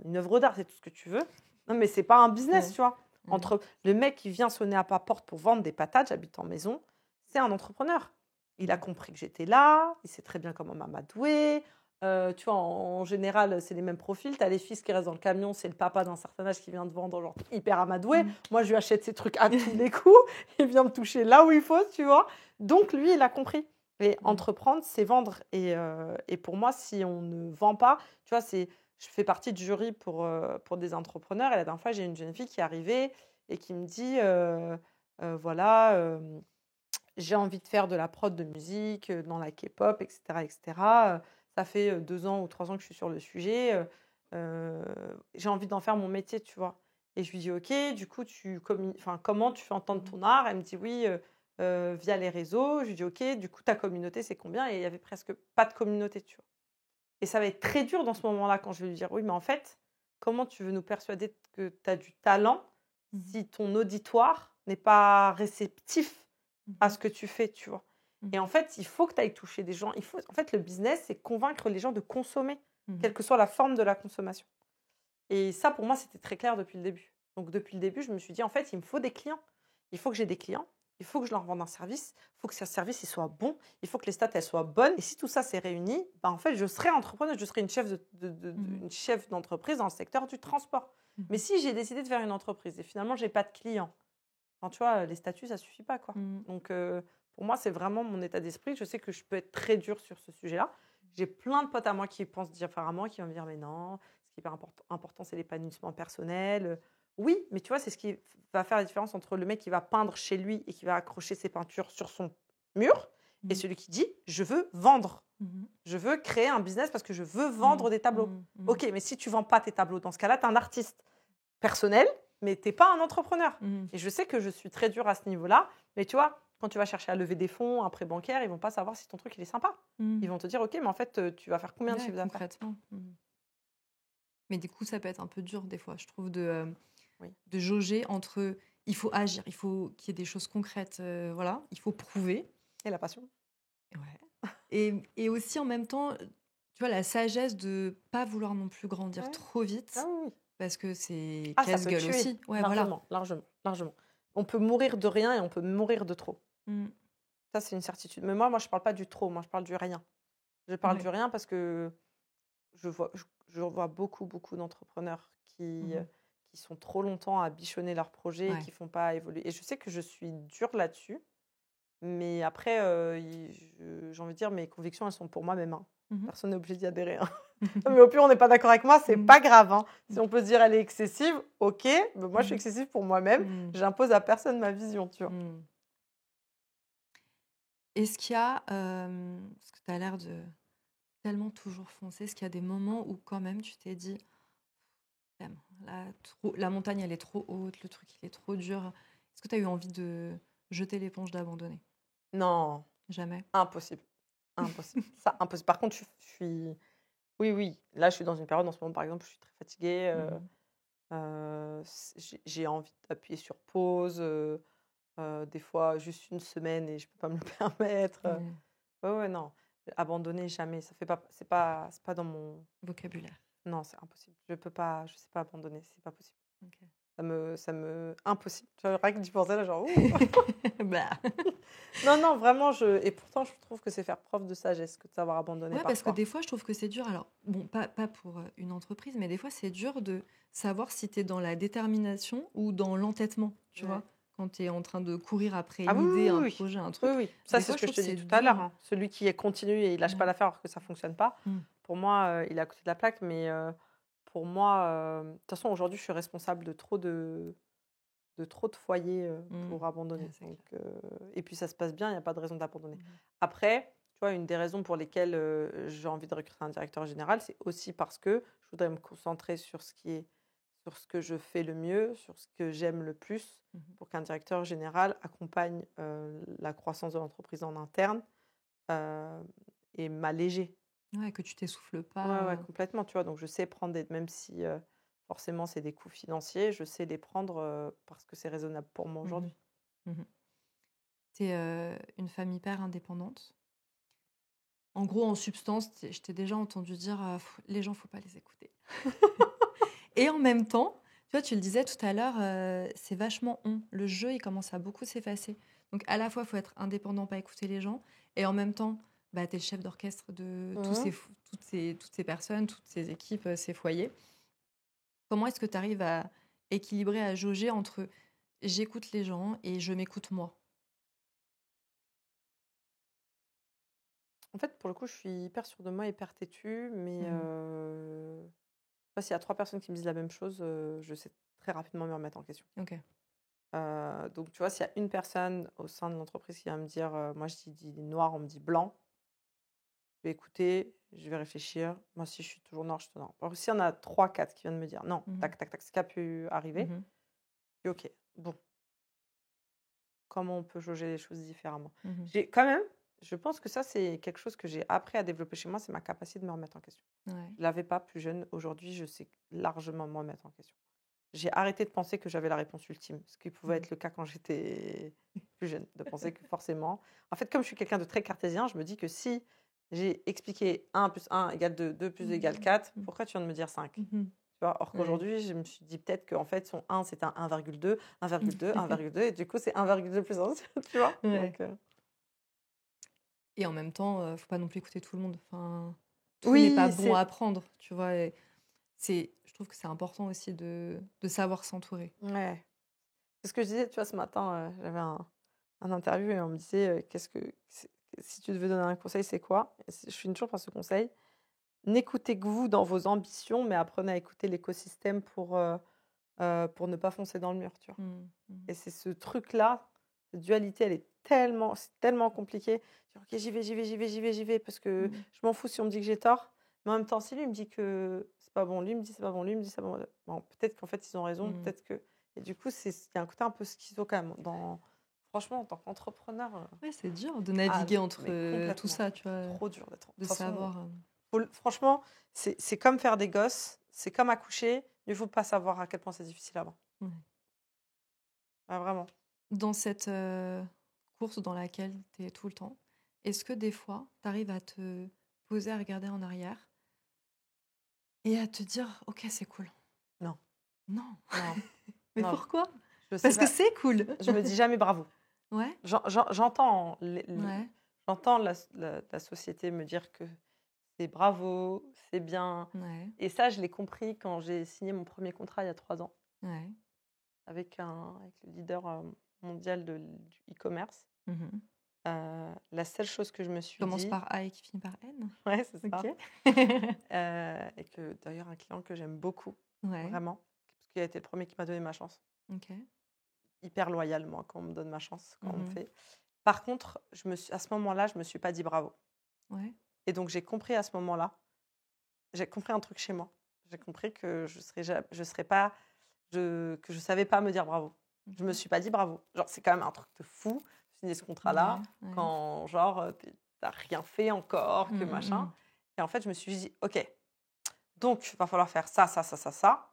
une œuvre d'art, c'est tout ce que tu veux. Non, mais c'est pas un business, tu vois. Entre le mec qui vient sonner à ma porte pour vendre des patates, j'habite en maison, c'est un entrepreneur. Il a compris que j'étais là, il sait très bien comment m'amadouer. Tu vois, en général, c'est les mêmes profils. Tu as les fils qui restent dans le camion, c'est le papa d'un certain âge qui vient de vendre, genre hyper amadoué. Moi, je lui achète ces trucs à tous les coups. Il vient me toucher là où il faut, tu vois. Donc, lui, il a compris. Et entreprendre, c'est vendre. Et pour moi, si on ne vend pas, tu vois, je fais partie du jury pour des entrepreneurs. Et la dernière fois, j'ai une jeune fille qui est arrivée et qui me dit, voilà, j'ai envie de faire de la prod de musique dans la K-pop, etc., etc. Ça fait 2 ans ou 3 ans que je suis sur le sujet. J'ai envie d'en faire mon métier, tu vois. Et je lui dis, OK, du coup, comment tu fais entendre ton art? Elle me dit, oui, via les réseaux. Je lui dis, OK, du coup, ta communauté, c'est combien? Et il n'y avait presque pas de communauté, tu vois. Et ça va être très dur dans ce moment-là quand je vais lui dire, oui, mais en fait, comment tu veux nous persuader que tu as du talent si ton auditoire n'est pas réceptif à ce que tu fais, tu vois. Et en fait, il faut que tu ailles toucher des gens. En fait, le business, c'est convaincre les gens de consommer, quelle que soit la forme de la consommation. Et ça, pour moi, c'était très clair depuis le début. Donc, depuis le début, je me suis dit, en fait, il me faut des clients. Il faut que j'ai des clients. Il faut que je leur vende un service. Il faut que ce service il soit bon. Il faut que les stats elles soient bonnes. Et si tout ça s'est réuni, en fait, je serai entrepreneur. Je serai une chef d'entreprise dans le secteur du transport. Mais si j'ai décidé de faire une entreprise et finalement, je n'ai pas de clients, tu vois, les statuts, ça ne suffit pas, quoi. Donc, pour moi, c'est vraiment mon état d'esprit. Je sais que je peux être très dure sur ce sujet-là. J'ai plein de potes à moi qui pensent différemment, qui vont me dire, mais non, ce qui est hyper important, c'est l'épanouissement personnel. Oui, mais tu vois, c'est ce qui va faire la différence entre le mec qui va peindre chez lui et qui va accrocher ses peintures sur son mur et celui qui dit, je veux vendre. Je veux créer un business parce que je veux vendre des tableaux. OK, mais si tu ne vends pas tes tableaux, dans ce cas-là, tu es un artiste personnel, mais tu n'es pas un entrepreneur. Et je sais que je suis très dure à ce niveau-là, mais tu vois, quand tu vas chercher à lever des fonds, un prêt bancaire, ils ne vont pas savoir si ton truc il est sympa. Ils vont te dire, OK, mais en fait, tu vas faire combien de chiffres d'affaires concrètement. Mais du coup, ça peut être un peu dur des fois, je trouve, de jauger entre il faut agir, il faut qu'il y ait des choses concrètes, voilà, il faut prouver. Et la passion. Ouais. Et aussi en même temps, tu vois, la sagesse de pas vouloir non plus grandir trop vite. Ah oui. Parce que c'est ça casse-gueule peut tuer. aussi. Ouais, largement. On peut mourir de rien et on peut mourir de trop. Mm. Ça, c'est une certitude. Mais moi, je ne parle pas du trop, moi, je parle du rien. Je parle du rien parce que je vois beaucoup d'entrepreneurs qui sont trop longtemps à bichonner leurs projets et qui ne font pas évoluer. Et je sais que je suis dure là-dessus. Mais après, j'ai envie de dire, mes convictions, elles sont pour moi-même. Personne n'est obligé d'y adhérer. Mais au pire, on n'est pas d'accord avec moi, c'est pas grave. Si on peut se dire elle est excessive, ok. Mais moi, je suis excessive pour moi-même. J'impose à personne ma vision, tu vois. Est-ce qu'il y a, parce que tu as l'air de tellement toujours foncer, est-ce qu'il y a des moments où quand même tu t'es dit, la montagne, elle est trop haute, le truc, il est trop dur. Est-ce que tu as eu envie de jeter l'éponge, d'abandonner? Non. Jamais. Impossible. Ça, impossible. Par contre, je suis... Oui. Là, je suis dans une période, en ce moment, par exemple, je suis très fatiguée. J'ai envie d'appuyer sur pause. Des fois, juste une semaine et je ne peux pas me le permettre. Ouais, non. Abandonner, jamais. C'est pas dans mon... vocabulaire. Non, c'est impossible. Je sais pas abandonner. C'est pas possible. Okay. Ça me... Impossible. Tu vois, rien que d'y penser, là, genre... Non, vraiment, et pourtant, je trouve que c'est faire preuve de sagesse que de savoir abandonner parfois. Parce que des fois, je trouve que c'est dur. Alors, bon, pas pour une entreprise, mais des fois, c'est dur de savoir si tu es dans la détermination ou dans l'entêtement, tu vois, quand tu es en train de courir après une idée, un projet, un truc. Oui. Ça, c'est ce que je te dis tout à l'heure. Celui qui est continu et il lâche pas l'affaire alors que ça fonctionne pas, pour moi, il est à côté de la plaque. Mais pour moi, de toute façon, aujourd'hui, je suis responsable de trop de trop de foyers pour abandonner. Ouais, Donc, et puis ça se passe bien, il n'y a pas de raison d'abandonner. Mhm. Après, tu vois, une des raisons pour lesquelles j'ai envie de recruter un directeur général, c'est aussi parce que je voudrais me concentrer sur ce que je fais le mieux, sur ce que j'aime le plus, pour qu'un directeur général accompagne la croissance de l'entreprise en interne et m'alléger. Ouais, que tu t'essouffles Ouais, pas. complètement, tu vois. Donc, je sais prendre même si forcément c'est des coûts financiers, je sais les prendre parce que c'est raisonnable pour moi aujourd'hui. Tu es une femme hyper indépendante. En gros, en substance, je t'ai déjà entendu dire les gens, faut pas les écouter. Et en même temps, tu vois, tu le disais tout à l'heure, c'est vachement on. Le jeu, il commence à beaucoup s'effacer. Donc, à la fois, il faut être indépendant, pas écouter les gens. Et en même temps, bah, tu es le chef d'orchestre de toutes ces personnes, toutes ces équipes, ces foyers. Comment est-ce que tu arrives à équilibrer, à jauger entre j'écoute les gens et je m'écoute moi? En fait, pour le coup, je suis hyper sûre de moi, hyper têtue, mais s'il y a 3 personnes qui me disent la même chose, je sais très rapidement me remettre en question. Ok. Donc, tu vois, s'il y a une personne au sein de l'entreprise qui va me dire, moi je dis noir, on me dit blanc, je vais écouter, je vais réfléchir. Moi, si je suis toujours noir, je suis toujours noir. Alors, s'il y en a 3, 4 qui viennent me dire non, tac, tac, tac, ce qui a pu arriver, je dis ok, bon, comment on peut jauger les choses différemment? J'ai quand même, je pense que ça, c'est quelque chose que j'ai appris à développer chez moi, c'est ma capacité de me remettre en question. Ouais. Je ne l'avais pas plus jeune. Aujourd'hui, je sais largement me remettre en question. J'ai arrêté de penser que j'avais la réponse ultime, ce qui pouvait être le cas quand j'étais plus jeune, de penser que forcément... En fait, comme je suis quelqu'un de très cartésien, je me dis que si j'ai expliqué 1 plus 1 égale 2, 2 plus 2 égale 4, pourquoi tu viens de me dire 5? Tu vois, or qu'aujourd'hui, je me suis dit peut-être qu'en fait, son 1, c'est un 1,2, 1,2, 1,2, et du coup, c'est 1,2 plus 1, tu vois. Ouais. Donc, Et en même temps, faut pas non plus écouter tout le monde. Enfin, tout oui, n'est pas bon à apprendre, tu vois. Et je trouve que c'est important aussi de savoir s'entourer. Ouais. C'est ce que je disais, tu vois, ce matin, j'avais un interview et on me disait si tu devais donner un conseil, c'est quoi? Je suis toujours par ce conseil. N'écoutez que vous dans vos ambitions, mais apprenez à écouter l'écosystème pour ne pas foncer dans le mur, tu vois. Et c'est ce truc-là, cette dualité, c'est tellement compliqué. Ok, j'y vais, j'y vais, j'y vais, j'y vais, j'y vais, parce que je m'en fous si on me dit que j'ai tort. Mais en même temps, si lui me dit que c'est pas bon, lui me dit c'est pas bon, lui me dit c'est pas bon, bon, peut-être qu'en fait ils ont raison, peut-être que... Et du coup, il y a un côté un peu schizo quand même. Franchement, en tant qu'entrepreneur... Ouais, c'est dur de naviguer entre tout ça, tu vois. Trop dur d'être... De savoir... Franchement, c'est comme faire des gosses, c'est comme accoucher. Il ne faut pas savoir à quel point c'est difficile avant. Ouais. Ah, vraiment. Dans cette course dans laquelle tu es tout le temps, est-ce que des fois, tu arrives à te poser, à regarder en arrière et à te dire, ok, c'est cool? Non. Non. Mais non. Pourquoi? Parce que c'est cool. Je me dis jamais bravo. Ouais. J'entends la société me dire que c'est bravo, c'est bien. Ouais. Et ça, je l'ai compris quand j'ai signé mon premier contrat il y a 3 ans. Ouais. Avec le leader mondial du e-commerce. La seule chose que je me suis dit... Commence par A et qui finit par N. Ouais, c'est ça. Ok. Et que d'ailleurs, un client que j'aime beaucoup, Ouais. vraiment, parce qu'il a été le premier qui m'a donné ma chance. Ok. Hyper loyal, moi, quand on me donne ma chance, quand on me fait. Par contre, à ce moment-là, je me suis pas dit bravo. Ouais. Et donc, j'ai compris à ce moment-là, j'ai compris un truc chez moi. J'ai compris que je savais pas me dire bravo. Je me suis pas dit bravo. Genre, c'est quand même un truc de fou, signer ce contrat-là, quand, genre, t'as rien fait encore, que machin. Et en fait, je me suis dit, ok, donc, il va falloir faire ça, ça, ça, ça, ça.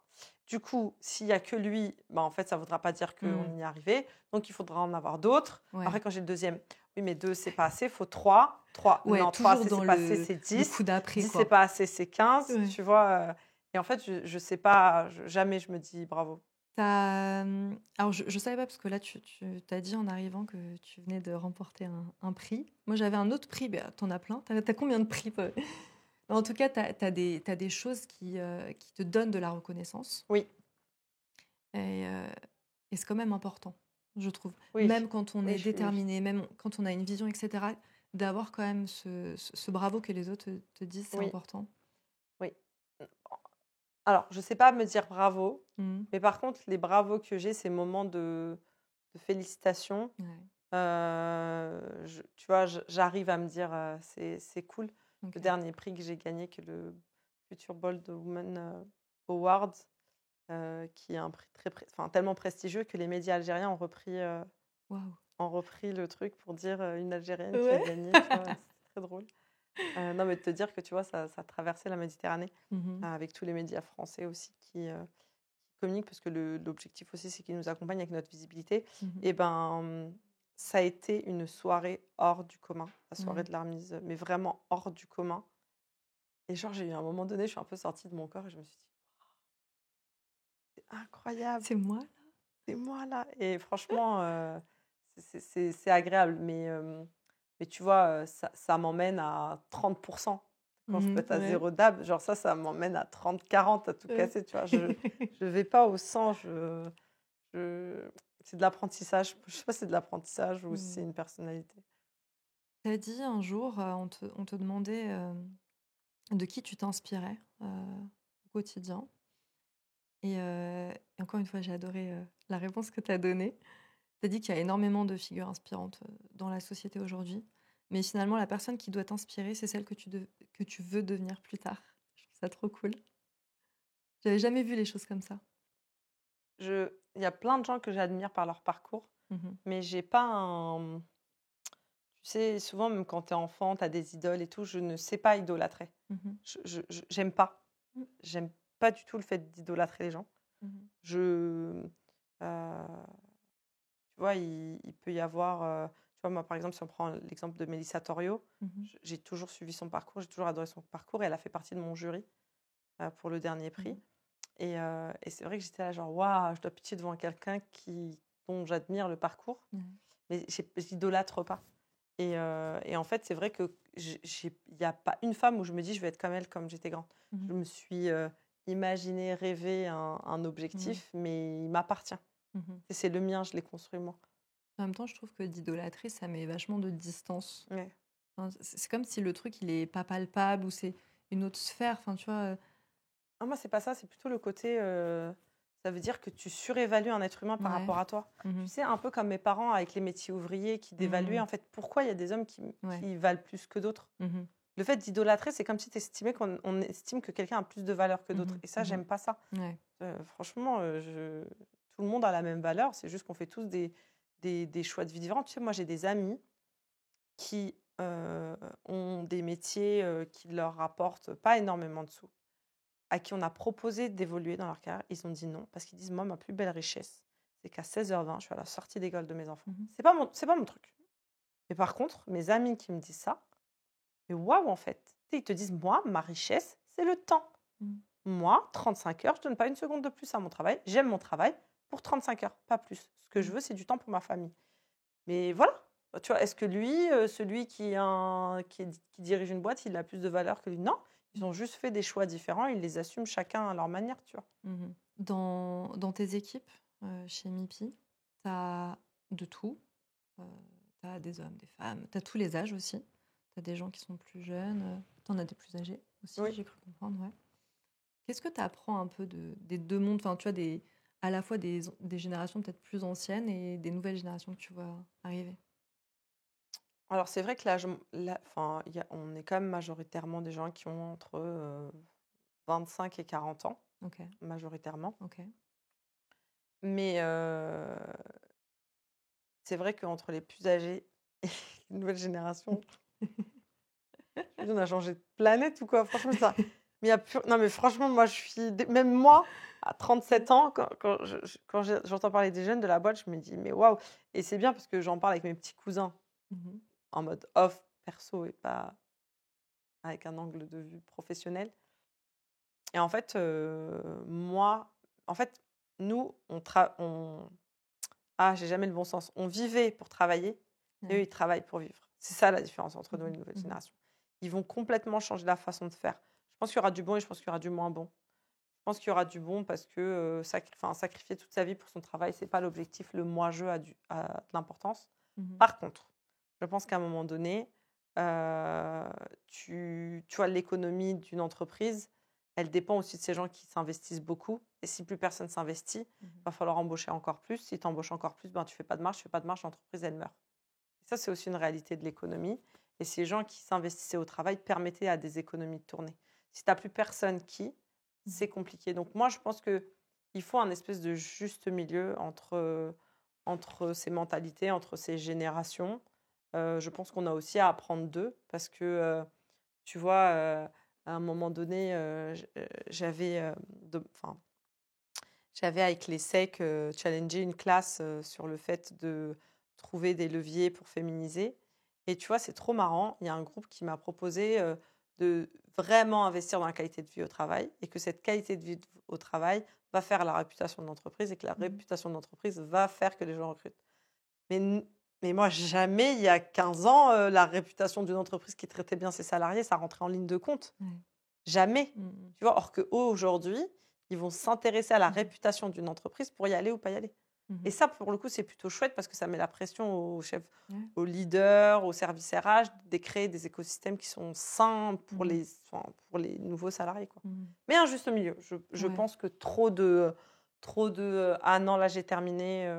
Du coup, s'il y a que lui, bah, en fait, ça ne voudra pas dire qu'on y est arrivé. Donc, il faudra en avoir d'autres. Ouais. Après, quand j'ai le deuxième, oui, mais 2, c'est pas assez, il faut 3. 3, ouais, non, 3, c'est pas assez, c'est 10. 10, c'est pas assez, c'est 15. Ouais. Tu vois. Et en fait, je sais pas, jamais je me dis bravo. Alors, je ne savais pas, parce que là, tu t'as dit en arrivant que tu venais de remporter un prix. Moi, j'avais un autre prix. Tu en as plein. Tu as combien de prix? En tout cas, tu as des choses qui te donnent de la reconnaissance. Oui. Et c'est quand même important, je trouve. Oui. Même quand on est déterminé, même quand on a une vision, etc., d'avoir quand même ce bravo que les autres te disent, c'est important. Oui. Alors, je ne sais pas me dire bravo, mais par contre, les bravos que j'ai, ces moments de félicitations, tu vois, j'arrive à me dire c'est cool. Le dernier prix que j'ai gagné, que le Future Bold Woman Award, qui est un prix tellement prestigieux que les médias algériens ont repris le truc pour dire une Algérienne qui a gagné. Tu vois, c'est très drôle. Non, mais de te dire que tu vois, ça a traversé la Méditerranée avec tous les médias français aussi qui communiquent, parce que l'objectif aussi, c'est qu'ils nous accompagnent avec notre visibilité. Et ben, ça a été une soirée hors du commun, la soirée de la remise, mais vraiment hors du commun. Et genre, j'ai eu un moment donné, je suis un peu sortie de mon corps et je me suis dit, c'est incroyable. C'est moi là. C'est moi là. Et franchement, c'est agréable. Mais tu vois, ça m'emmène à 30%. Quand je peux être à 0 DAB, genre ça m'emmène à 30-40 à tout casser. Tu vois, je ne vais pas au 100. C'est de l'apprentissage. Je ne sais pas si c'est de l'apprentissage ou si c'est une personnalité. Tu as dit un jour, on te demandait de qui tu t'inspirais au quotidien. Et encore une fois, j'ai adoré la réponse que tu as donnée. Tu as dit qu'il y a énormément de figures inspirantes dans la société aujourd'hui. Mais finalement, la personne qui doit t'inspirer, c'est celle que tu veux devenir plus tard. Je trouve ça trop cool. J'avais jamais vu les choses comme ça. Il y a plein de gens que j'admire par leur parcours, mais j'ai pas un... Tu sais, souvent, même quand tu es enfant, tu as des idoles et tout, je ne sais pas idolâtrer. J'aime pas. J'aime pas du tout le fait d'idolâtrer les gens. Tu vois, il peut y avoir... tu vois, moi, par exemple, si on prend l'exemple de Mélissa Torio, j'ai toujours suivi son parcours, j'ai toujours adoré son parcours, et elle a fait partie de mon jury pour le dernier prix. Et c'est vrai que j'étais là genre, waouh, je dois pitié devant quelqu'un dont j'admire le parcours, mais je n'idolâtre pas. Et en fait, c'est vrai qu'il n'y a pas une femme où je me dis, je vais être comme elle comme j'étais grande. Je me suis imaginé, rêvé un objectif, mais il m'appartient. C'est le mien, je l'ai construit moi. En même temps, je trouve que d'idolâtrer, ça met vachement de distance. Enfin, c'est comme si le truc, il n'est pas palpable ou c'est une autre sphère. Enfin, tu vois... Ah, moi, c'est pas ça, c'est plutôt le côté... ça veut dire que tu surévalues un être humain par rapport à toi. Tu sais, un peu comme mes parents avec les métiers ouvriers qui dévaluaient. En fait, pourquoi il y a des hommes qui valent plus que d'autres? Le fait d'idolâtrer, c'est comme si tu estimais qu'on estime que quelqu'un a plus de valeur que d'autres. Et ça, j'aime pas ça. Franchement, tout le monde a la même valeur. C'est juste qu'on fait tous des choix de vie différents. Tu sais, moi, j'ai des amis qui ont des métiers qui leur rapportent pas énormément de sous, à qui on a proposé d'évoluer dans leur carrière, ils ont dit non, parce qu'ils disent, moi, ma plus belle richesse, c'est qu'à 16h20, je suis à la sortie d'école de mes enfants. C'est pas mon truc. Mais par contre, mes amis qui me disent ça, mais waouh, en fait, ils te disent, moi, ma richesse, c'est le temps. Moi, 35 heures, je donne pas une seconde de plus à mon travail. J'aime mon travail pour 35 heures, pas plus. Ce que je veux, c'est du temps pour ma famille. Mais voilà, tu vois, est-ce que lui, celui qui dirige une boîte, il a plus de valeur que lui? Non. Ils ont juste fait des choix différents, ils les assument chacun à leur manière, tu vois. Dans tes équipes, chez MIPI, tu as de tout. Tu as des hommes, des femmes, tu as tous les âges aussi. Tu as des gens qui sont plus jeunes, tu en as des plus âgés aussi, j'ai cru comprendre. Ouais. Qu'est-ce que tu apprends un peu des deux mondes? Enfin, tu vois, à la fois des générations peut-être plus anciennes et des nouvelles générations que tu vois arriver. Alors, c'est vrai que on est quand même majoritairement des gens qui ont entre 25 et 40 ans, majoritairement. Mais c'est vrai qu'entre les plus âgés et les nouvelles générations, on a changé de planète ou quoi? Franchement, ça. Mais non, mais franchement, moi, même moi, à 37 ans, quand j'entends parler des jeunes de la boîte, je me dis, mais waouh! Et c'est bien parce que j'en parle avec mes petits cousins en mode off, perso, et pas avec un angle de vue professionnel. Et en fait, nous, j'ai jamais le bon sens. On vivait pour travailler, et eux, ils travaillent pour vivre. C'est ça la différence entre nous et les nouvelles générations. Ils vont complètement changer la façon de faire. Je pense qu'il y aura du bon et je pense qu'il y aura du moins bon. Je pense qu'il y aura du bon parce que sacrifier toute sa vie pour son travail, c'est pas l'objectif. Le moi-je a de l'importance. Par contre, je pense qu'à un moment donné, tu vois, l'économie d'une entreprise, elle dépend aussi de ces gens qui s'investissent beaucoup. Et si plus personne s'investit, il va falloir embaucher encore plus. Si tu embauches encore plus, tu ne fais pas de marge, l'entreprise, elle meurt. Et ça, c'est aussi une réalité de l'économie. Et ces gens qui s'investissaient au travail permettaient à des économies de tourner. Si tu n'as plus personne c'est compliqué. Donc moi, je pense qu'il faut un espèce de juste milieu entre ces mentalités, entre ces générations. Je pense qu'on a aussi à apprendre d'eux parce que, tu vois, à un moment donné, j'avais avec les SEC challengé une classe sur le fait de trouver des leviers pour féminiser. Et tu vois, c'est trop marrant. Il y a un groupe qui m'a proposé de vraiment investir dans la qualité de vie au travail et que cette qualité de vie au travail va faire la réputation de l'entreprise et que la réputation de l'entreprise va faire que les gens recrutent. Mais moi, jamais, il y a 15 ans, la réputation d'une entreprise qui traitait bien ses salariés, ça rentrait en ligne de compte. Jamais. Tu vois, or qu'aujourd'hui, ils vont s'intéresser à la réputation d'une entreprise pour y aller ou pas y aller. Et ça, pour le coup, c'est plutôt chouette parce que ça met la pression aux chefs, aux leaders, aux services RH, de créer des écosystèmes qui sont sains pour les nouveaux salariés, quoi. Mais un juste milieu. Je pense que trop de ah non, là j'ai terminé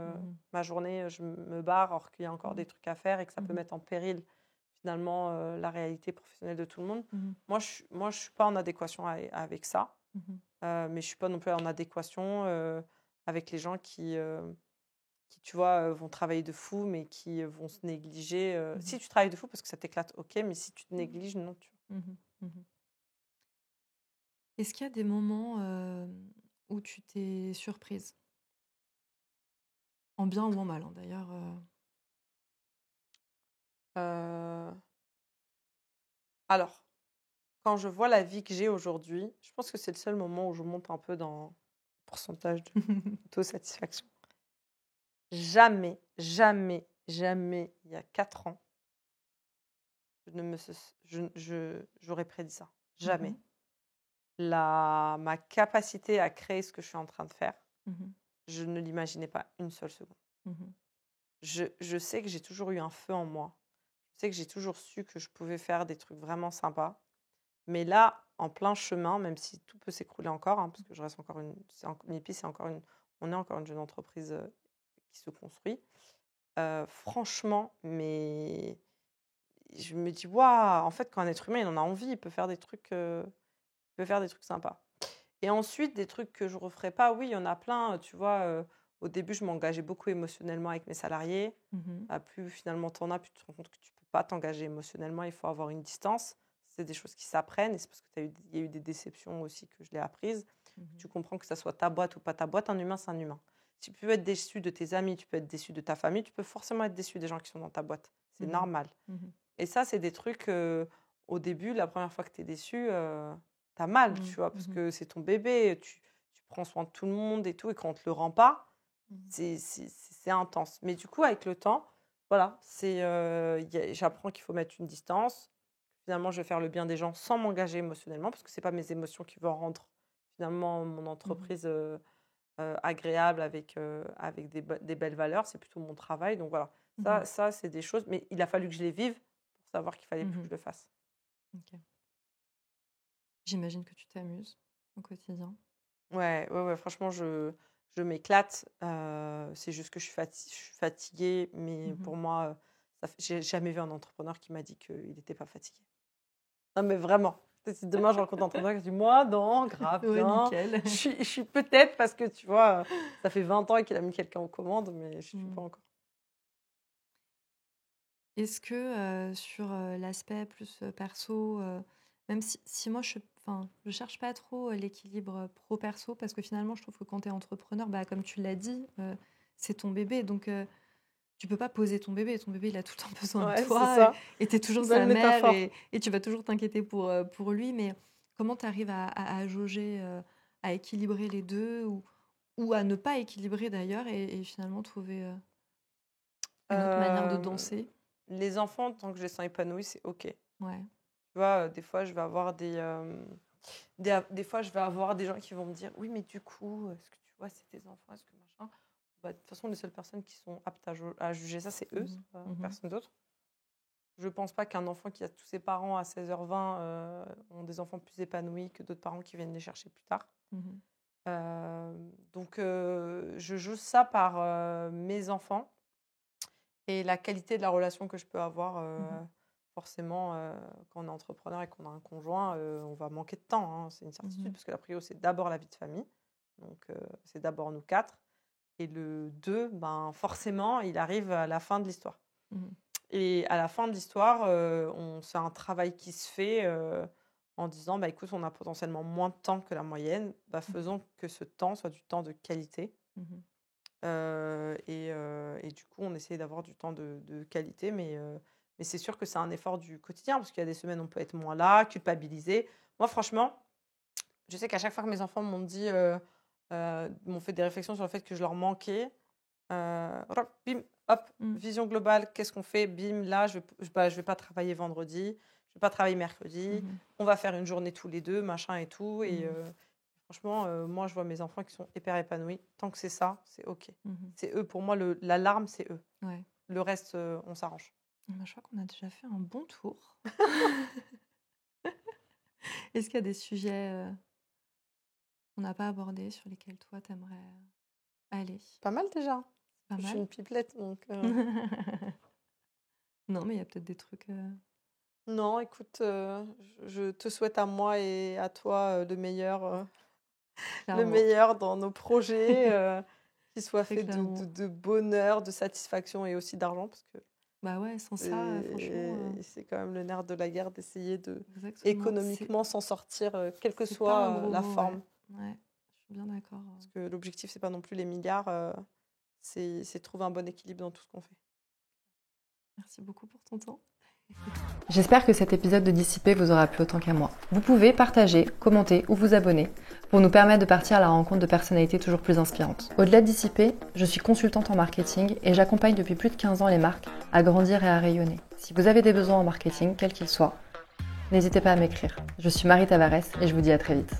ma journée, je me barre, alors qu'il y a encore des trucs à faire et que ça peut mettre en péril finalement la réalité professionnelle de tout le monde. Moi, je suis pas en adéquation avec ça, mais je suis pas non plus en adéquation avec les gens qui tu vois, vont travailler de fou, mais qui vont se négliger. Si tu travailles de fou parce que ça t'éclate, ok, mais si tu te négliges, non. Est-ce qu'il y a des moments où tu t'es surprise? En bien ou en mal, hein, d'ailleurs. Alors, quand je vois la vie que j'ai aujourd'hui, je pense que c'est le seul moment où je monte un peu dans le pourcentage d'autosatisfaction. Jamais, jamais, jamais, il y a 4 ans, j'aurais prédit ça. Jamais. Ma capacité à créer ce que je suis en train de faire, je ne l'imaginais pas une seule seconde. Je sais que j'ai toujours eu un feu en moi. Je sais que j'ai toujours su que je pouvais faire des trucs vraiment sympas. Mais là, en plein chemin, même si tout peut s'écrouler encore, parce que je reste encore on est encore une jeune entreprise qui se construit. Franchement, mais je me dis, waouh, en fait, quand un être humain, il en a envie, il peut faire des trucs sympas. Et ensuite, des trucs que je ne referai pas, oui, il y en a plein. Tu vois, au début, je m'engageais beaucoup émotionnellement avec mes salariés. Plus finalement tu en as, plus tu te rends compte que tu ne peux pas t'engager émotionnellement, il faut avoir une distance. C'est des choses qui s'apprennent et c'est parce qu'il y a eu des déceptions aussi que je l'ai apprises. Tu comprends que ça soit ta boîte ou pas ta boîte, un humain, c'est un humain. Tu peux être déçu de tes amis, tu peux être déçu de ta famille, tu peux forcément être déçu des gens qui sont dans ta boîte. C'est normal. Et ça, c'est des trucs, au début, la première fois que tu es déçu, t'as mal, tu vois, parce que c'est ton bébé, tu prends soin de tout le monde et tout, et quand on te le rend pas, c'est intense. Mais du coup, avec le temps, voilà, j'apprends qu'il faut mettre une distance. Finalement, je vais faire le bien des gens sans m'engager émotionnellement, parce que c'est pas mes émotions qui vont rendre finalement mon entreprise agréable avec des belles valeurs, c'est plutôt mon travail. Donc voilà, ça c'est des choses, mais il a fallu que je les vive pour savoir qu'il fallait plus que je le fasse. Ok. J'imagine que tu t'amuses au quotidien. Ouais, franchement, je m'éclate. C'est juste que je suis fatiguée, mais pour moi, j'ai jamais vu un entrepreneur qui m'a dit qu'il n'était pas fatigué. Non, mais vraiment. Si demain je rencontre un entrepreneur qui dit moi, non, grave, bien. Nickel. Je suis peut-être parce que tu vois, ça fait 20 ans qu'il a mis quelqu'un aux commandes, mais je ne suis pas encore. Est-ce que sur l'aspect plus perso, même si moi je cherche pas trop l'équilibre pro-perso, parce que finalement je trouve que quand tu es entrepreneur, comme tu l'as dit, c'est ton bébé, donc tu peux pas poser ton bébé il a tout le temps besoin de toi et tu es toujours sa mère et tu vas toujours t'inquiéter pour lui, mais comment tu arrives à jauger, à équilibrer les deux ou à ne pas équilibrer d'ailleurs et finalement trouver une autre manière de danser? Les enfants, tant que je les sens épanouis, c'est OK. Ouais. Tu vois, des fois, je vais avoir des fois, je vais avoir des gens qui vont me dire oui, mais du coup, est-ce que tu vois, c'est tes enfants, est-ce que machin. De toute façon, les seules personnes qui sont aptes à juger ça, c'est eux, personne d'autre. je ne pense pas qu'un enfant qui a tous ses parents à 16h20 ont des enfants plus épanouis que d'autres parents qui viennent les chercher plus tard. Donc, je joue ça par mes enfants et la qualité de la relation que je peux avoir. Forcément, quand on est entrepreneur et qu'on a un conjoint, on va manquer de temps. Hein, c'est une certitude, parce que la prio, c'est d'abord la vie de famille. Donc, c'est d'abord nous 4. Et le 2, ben, forcément, il arrive à la fin de l'histoire. Et à la fin de l'histoire, c'est un travail qui se fait en disant, bah, écoute, on a potentiellement moins de temps que la moyenne. Bah, faisons que ce temps soit du temps de qualité. Et du coup, on essaie d'avoir du temps de qualité, mais c'est sûr que c'est un effort du quotidien, parce qu'il y a des semaines où on peut être moins là, culpabiliser. Moi, franchement, je sais qu'à chaque fois que mes enfants m'ont dit, m'ont fait des réflexions sur le fait que je leur manquais, bim, hop, vision globale, qu'est-ce qu'on fait? Bim, là, je vais pas travailler vendredi, je vais pas travailler mercredi, on va faire une journée tous les deux, machin et tout. Et franchement, moi, je vois mes enfants qui sont hyper épanouis. Tant que c'est ça, c'est OK. C'est eux. Pour moi, l'alarme, c'est eux. Ouais. Le reste, on s'arrange. Je crois qu'on a déjà fait un bon tour. Est-ce qu'il y a des sujets qu'on n'a pas abordés, sur lesquels toi, tu aimerais aller? Pas mal déjà. Pas Je mal. suis une pipelette, donc... Non, mais il y a peut-être des trucs... Non, écoute, je te souhaite à moi et à toi le meilleur dans nos projets, qu'ils soient faits de bonheur, de satisfaction et aussi d'argent, parce que bah ouais, sans ça, franchement... c'est quand même le nerf de la guerre d'essayer de économiquement s'en sortir, quelle que soit la forme. Ouais, je suis bien d'accord. Parce que l'objectif, c'est pas non plus les milliards, c'est trouver un bon équilibre dans tout ce qu'on fait. Merci beaucoup pour ton temps. J'espère que cet épisode de Dissipé vous aura plu autant qu'à moi. Vous pouvez partager, commenter ou vous abonner pour nous permettre de partir à la rencontre de personnalités toujours plus inspirantes. Au-delà de Dissipé, je suis consultante en marketing et j'accompagne depuis plus de 15 ans les marques à grandir et à rayonner. Si vous avez des besoins en marketing, quels qu'ils soient, n'hésitez pas à m'écrire. Je suis Marie Tavares et je vous dis à très vite.